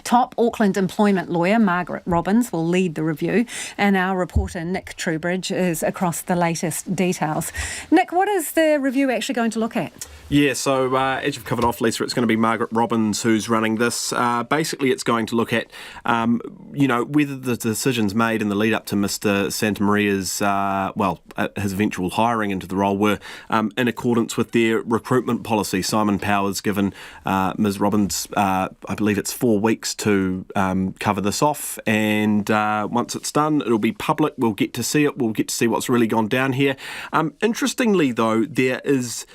Top Auckland employment lawyer Margaret Robbins will lead the review, and our reporter Nick Trubridge is across the latest details. Nick, what is the review actually going to look at? Yeah, so as you've covered off, Lisa, it's going to be Margaret Robbins who's running this. Basically, it's going to look at, whether the decisions made in the lead up to Mr. Santamaria's, his eventual hiring into the role were in accordance with their recruitment policy. Simon Power's given Ms. Robbins, I believe it's 4 weeks to cover this off, and once it's done, it'll be public. We'll get to see it. We'll get to see what's really gone down here. Interestingly, though, there is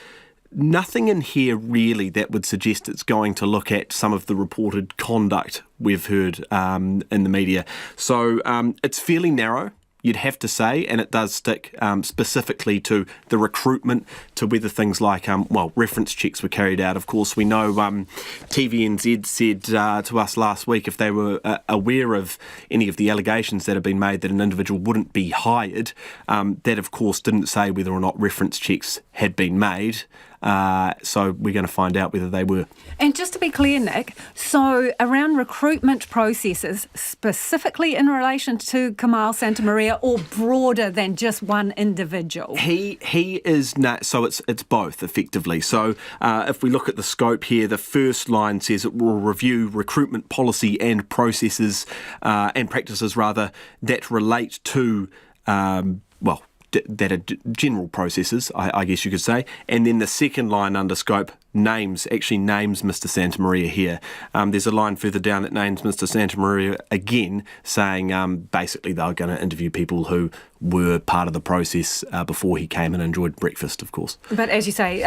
nothing in here really that would suggest it's going to look at some of the reported conduct we've heard in the media. So it's fairly narrow, you'd have to say, and it does stick specifically to the recruitment, to whether things like, reference checks were carried out. Of course, we know TVNZ said to us last week if they were aware of any of the allegations that have been made that an individual wouldn't be hired. That, of course, didn't say whether or not reference checks had been made. So we're going to find out whether they were. And just to be clear, Nick, so around recruitment processes, specifically in relation to Kamal Santamaria, or broader than just one individual? He is so it's both effectively. So if we look at the scope here, the first line says it will review recruitment policy and processes and practices rather that relate to that are general processes, I guess you could say. And then the second line under scope names Mr. Santamaria here. There's a line further down that names Mr. Santamaria again, saying basically they're going to interview people who were part of the process before he came and enjoyed breakfast, of course. But as you say,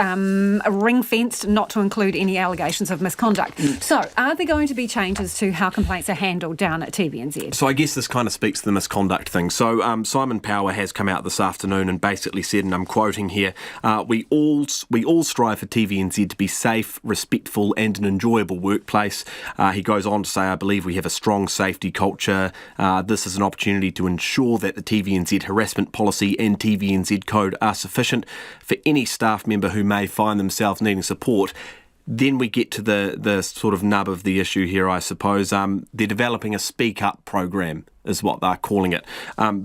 ring-fenced, not to include any allegations of misconduct. So are there going to be changes to how complaints are handled down at TVNZ? So I guess this kind of speaks to the misconduct thing. So Simon Power has come out this afternoon and basically said, and I'm quoting here, we all strive for TVNZ to be safe, respectful and an enjoyable workplace. He goes on to say, I believe we have a strong safety culture. This is an opportunity to ensure that the TVNZ harassment policy and TVNZ code are sufficient for any staff member who may find themselves needing support. Then we get to the sort of nub of the issue here, I suppose. They're developing a Speak Up program, is what they're calling it.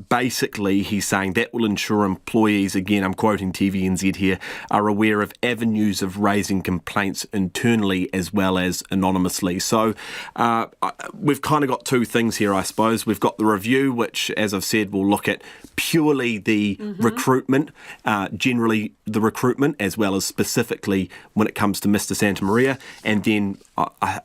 Basically, he's saying that will ensure employees, again, I'm quoting TVNZ here, are aware of avenues of raising complaints internally as well as anonymously. So we've kind of got two things here, I suppose. We've got the review, which, as I've said, will look at purely the recruitment, generally the recruitment, as well as specifically when it comes to Mr. Santamaria, and then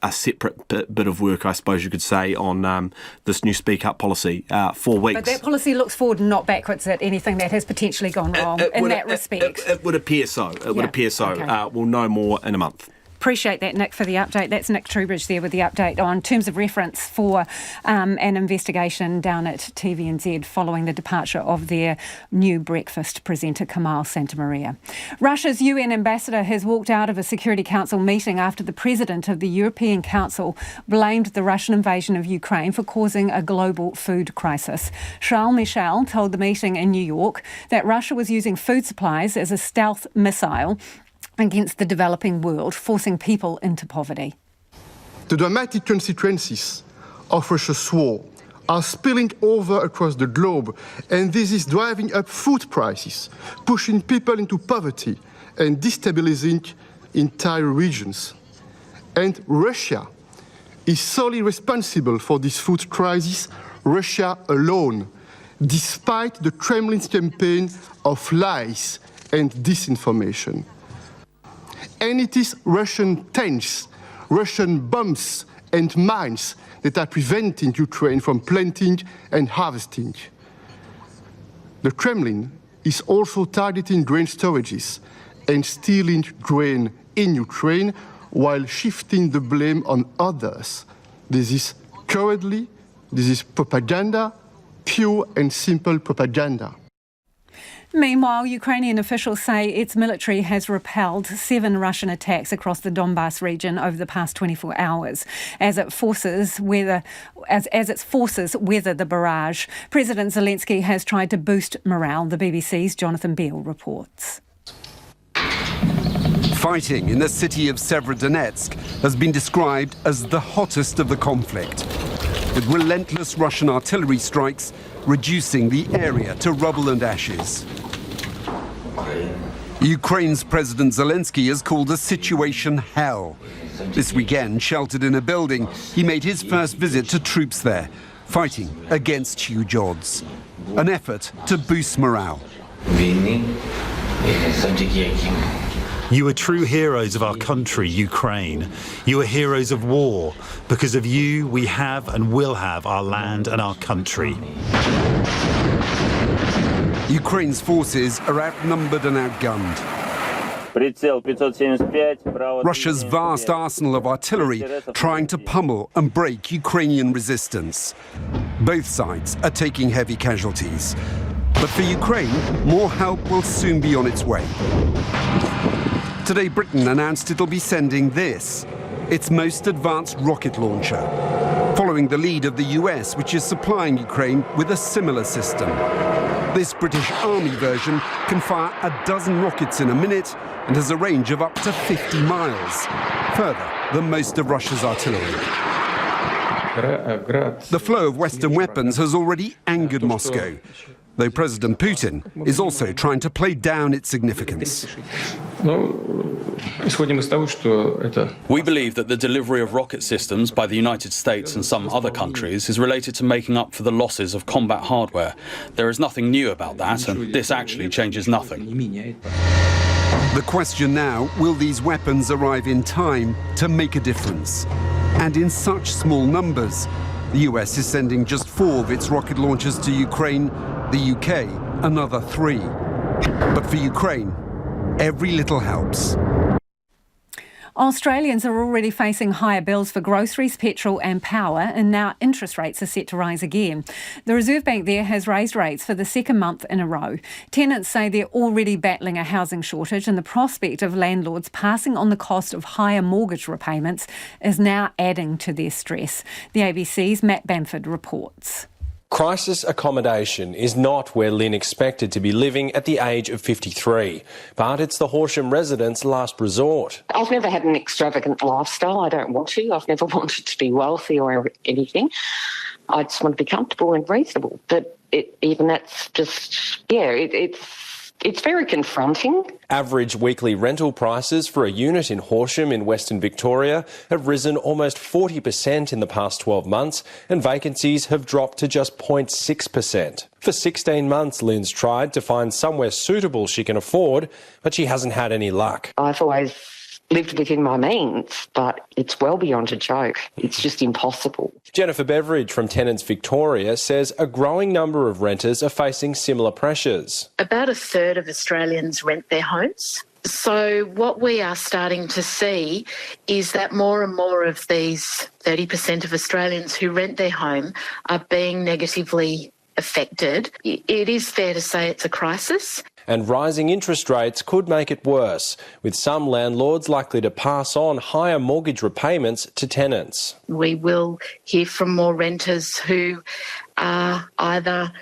a separate bit of work, I suppose you could say, on this new Speak Up policy, 4 weeks. But that policy looks forward and not backwards at anything that has potentially gone wrong in that respect. It would appear so. It would appear so. Okay. We'll know more in a month. Appreciate that, Nick, for the update. That's Nick Trubridge there with the update on terms of reference for an investigation down at TVNZ following the departure of their new breakfast presenter, Kamal Santamaria. Russia's UN ambassador has walked out of a Security Council meeting after the president of the European Council blamed the Russian invasion of Ukraine for causing a global food crisis. Charles Michel told the meeting in New York that Russia was using food supplies as a stealth missile against the developing world, forcing people into poverty. The dramatic consequences of Russia's war are spilling over across the globe, and this is driving up food prices, pushing people into poverty and destabilizing entire regions. And Russia is solely responsible for this food crisis, Russia alone, despite the Kremlin's campaign of lies and disinformation. And it is Russian tanks, Russian bombs and mines that are preventing Ukraine from planting and harvesting. The Kremlin is also targeting grain storages and stealing grain in Ukraine while shifting the blame on others. This is cowardly, this is propaganda, pure and simple propaganda. Meanwhile, Ukrainian officials say its military has repelled 7 Russian attacks across the Donbas region over the past 24 hours as its forces weather the barrage. President Zelensky has tried to boost morale. The BBC's Jonathan Beale reports. Fighting in the city of Severodonetsk has been described as the hottest of the conflict, with relentless Russian artillery strikes reducing the area to rubble and ashes. Ukraine's President Zelensky has called the situation hell. This weekend, sheltered in a building, he made his first visit to troops there, fighting against huge odds. An effort to boost morale. You are true heroes of our country, Ukraine. You are heroes of war. Because of you, we have and will have our land and our country. Ukraine's forces are outnumbered and outgunned. Russia's vast arsenal of artillery trying to pummel and break Ukrainian resistance. Both sides are taking heavy casualties. But for Ukraine, more help will soon be on its way. Today, Britain announced it'll be sending this, its most advanced rocket launcher, following the lead of the US, which is supplying Ukraine with a similar system. This British Army version can fire 12 rockets in a minute and has a range of up to 50 miles, further than most of Russia's artillery. The flow of Western weapons has already angered Moscow, though President Putin is also trying to play down its significance. We believe that the delivery of rocket systems by the United States and some other countries is related to making up for the losses of combat hardware. There is nothing new about that, and this actually changes nothing. The question now, will these weapons arrive in time to make a difference? And in such small numbers. The US is sending just 4 of its rocket launchers to Ukraine, the UK another 3. But for Ukraine, every little helps. Australians are already facing higher bills for groceries, petrol and power, and now interest rates are set to rise again. The Reserve Bank there has raised rates for the second month in a row. Tenants say they're already battling a housing shortage, and the prospect of landlords passing on the cost of higher mortgage repayments is now adding to their stress. The ABC's Matt Bamford reports. Crisis accommodation is not where Lynn expected to be living at the age of 53, but it's the Horsham residents' last resort. I've never had an extravagant lifestyle. I don't want to. I've never wanted to be wealthy or anything. I just want to be comfortable and reasonable. But even that's just, it's very confronting. Average weekly rental prices for a unit in Horsham in Western Victoria have risen almost 40% in the past 12 months, and vacancies have dropped to just 0.6%. For 16 months, Lynn's tried to find somewhere suitable she can afford, but she hasn't had any luck. I've always lived within my means, but it's well beyond a joke. It's just impossible. Jennifer Beveridge from Tenants Victoria says a growing number of renters are facing similar pressures. About a third of Australians rent their homes. So what we are starting to see is that more and more of these 30% of Australians who rent their home are being negatively affected. It is fair to say it's a crisis. And rising interest rates could make it worse, with some landlords likely to pass on higher mortgage repayments to tenants. We will hear from more renters who are either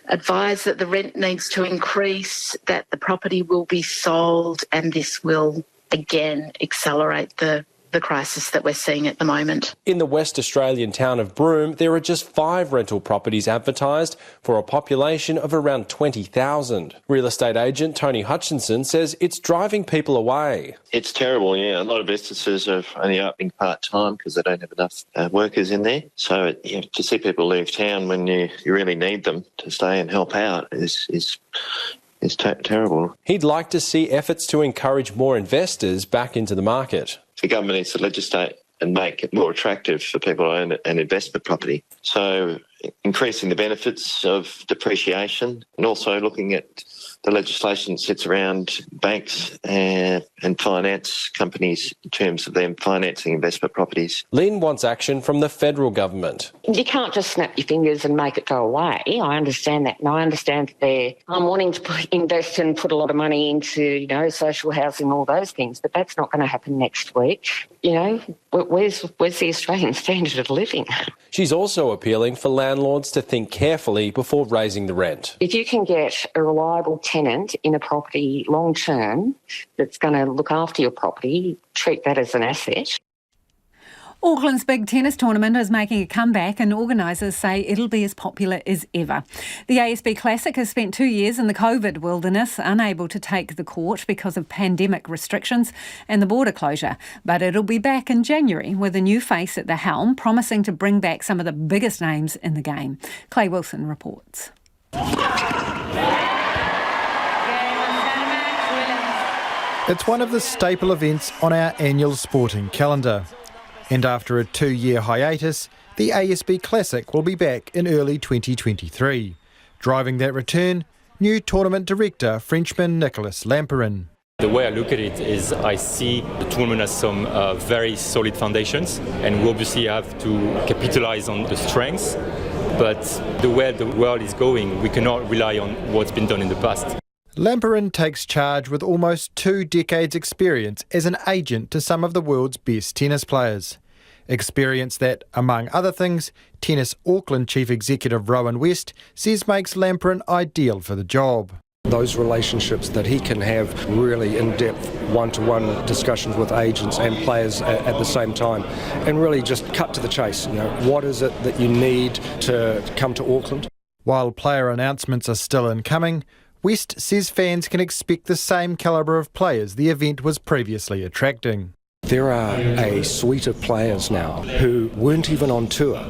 advised that the rent needs to increase, that the property will be sold, and this will again accelerate the crisis that we're seeing at the moment. In the West Australian town of Broome, there are just 5 rental properties advertised for a population of around 20,000. Real estate agent Tony Hutchinson says it's driving people away. It's terrible, yeah. A lot of businesses are only opening part-time because they don't have enough workers in there. So to see people leave town when you really need them to stay and help out is terrible. He'd like to see efforts to encourage more investors back into the market. The government needs to legislate and make it more attractive for people to own an investment property. So increasing the benefits of depreciation and also looking at the legislation that sits around banks and and finance companies in terms of them financing investment properties. Lynn wants action from the federal government. You can't just snap your fingers and make it go away. I understand that, and I understand that they're wanting to invest and put a lot of money into, social housing, all those things, but that's not going to happen next week. Where's the Australian standard of living? She's also appealing for landlords to think carefully before raising the rent. If you can get a reliable tenant in a property long term that's going to look after your property, treat that as an asset. Auckland's big tennis tournament is making a comeback and organisers say it'll be as popular as ever. The ASB Classic has spent 2 years in the COVID wilderness, unable to take the court because of pandemic restrictions and the border closure. But it'll be back in January with a new face at the helm, promising to bring back some of the biggest names in the game. Clay Wilson reports. It's one of the staple events on our annual sporting calendar. And after a 2-year hiatus, the ASB Classic will be back in early 2023. Driving that return, new tournament director Frenchman Nicolas Lamperin. The way I look at it is I see the tournament as some very solid foundations, and we obviously have to capitalise on the strengths, but the way the world is going, we cannot rely on what's been done in the past. Lamperin takes charge with almost 2 decades' experience as an agent to some of the world's best tennis players. Experience that, among other things, Tennis Auckland Chief Executive Rowan West says makes Lamperin ideal for the job. Those relationships that he can have really in-depth one-to-one discussions with agents and players at the same time, and really just cut to the chase. What is it that you need to come to Auckland? While player announcements are still incoming, West says fans can expect the same calibre of players the event was previously attracting. There are a suite of players now who weren't even on tour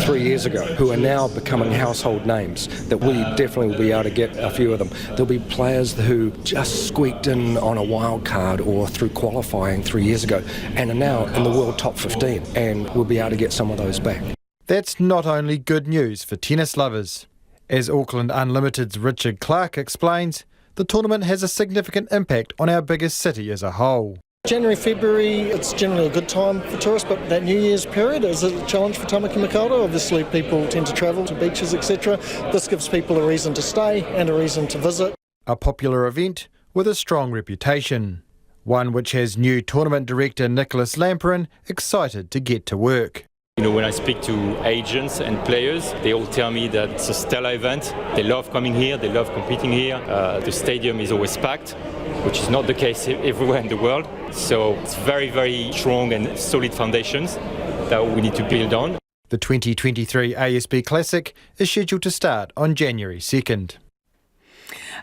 3 years ago, who are now becoming household names, that we definitely will be able to get a few of them. There'll be players who just squeaked in on a wild card or through qualifying 3 years ago and are now in the world top 15, and we'll be able to get some of those back. That's not only good news for tennis lovers. As Auckland Unlimited's Richard Clark explains, the tournament has a significant impact on our biggest city as a whole. January, February, it's generally a good time for tourists, but that New Year's period is a challenge for Tamaki Makaurau. Obviously, people tend to travel to beaches, etc. This gives people a reason to stay and a reason to visit. A popular event with a strong reputation. One which has new tournament director Nicolas Lamperin excited to get to work. When I speak to agents and players, they all tell me that it's a stellar event. They love coming here, they love competing here. The stadium is always packed, which is not the case everywhere in the world. So it's very, very strong and solid foundations that we need to build on. The 2023 ASB Classic is scheduled to start on January 2nd.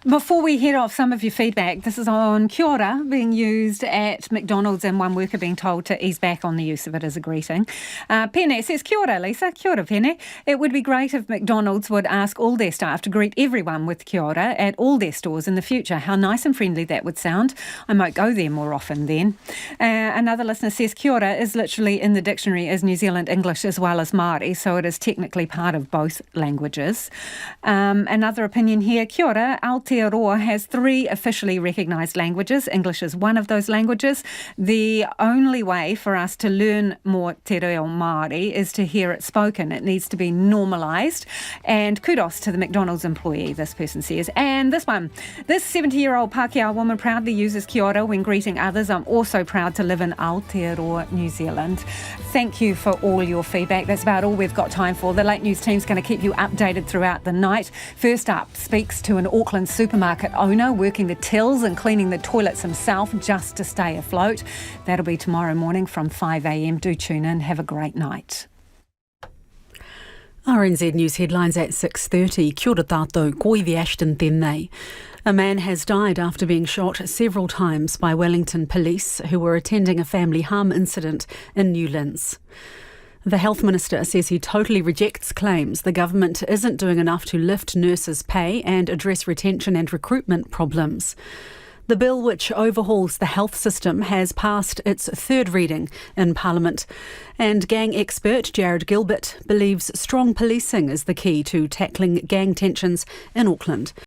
Before we head off, some of your feedback. This is on kia ora being used at McDonalds and one worker being told to ease back on the use of it as a greeting. Pene says, kia ora, Lisa. Kia ora, Pene. It would be great if McDonald's would ask all their staff to greet everyone with kia ora at all their stores in the future. How nice and friendly that would sound. I might go there more often then. Another listener says, kia ora is literally in the dictionary as New Zealand English as well as Māori, so it is technically part of both languages. Another opinion here, kia ora, Aotearoa has 3 officially recognised languages. English is one of those languages. The only way for us to learn more te reo Māori is to hear it spoken. It needs to be normalised. And kudos to the McDonald's employee, this person says. And this one, this 70-year-old Pākehā woman proudly uses kia ora when greeting others. I'm also proud to live in Aotearoa, New Zealand. Thank you for all your feedback. That's about all we've got time for. The Late News team's going to keep you updated throughout the night. First up, speaks to an Auckland supermarket owner working the tills and cleaning the toilets himself just to stay afloat. That'll be tomorrow morning from 5 a.m. Do tune in. Have a great night. RNZ News headlines at 6:30. Kia ora tātou, koiwi Ashton tēnei. A man has died after being shot several times by Wellington police who were attending a family harm incident in Newlands. The Health Minister says he totally rejects claims the government isn't doing enough to lift nurses' pay and address retention and recruitment problems. The bill, which overhauls the health system, has passed its 3rd reading in Parliament. And gang expert Jared Gilbert believes strong policing is the key to tackling gang tensions in Auckland.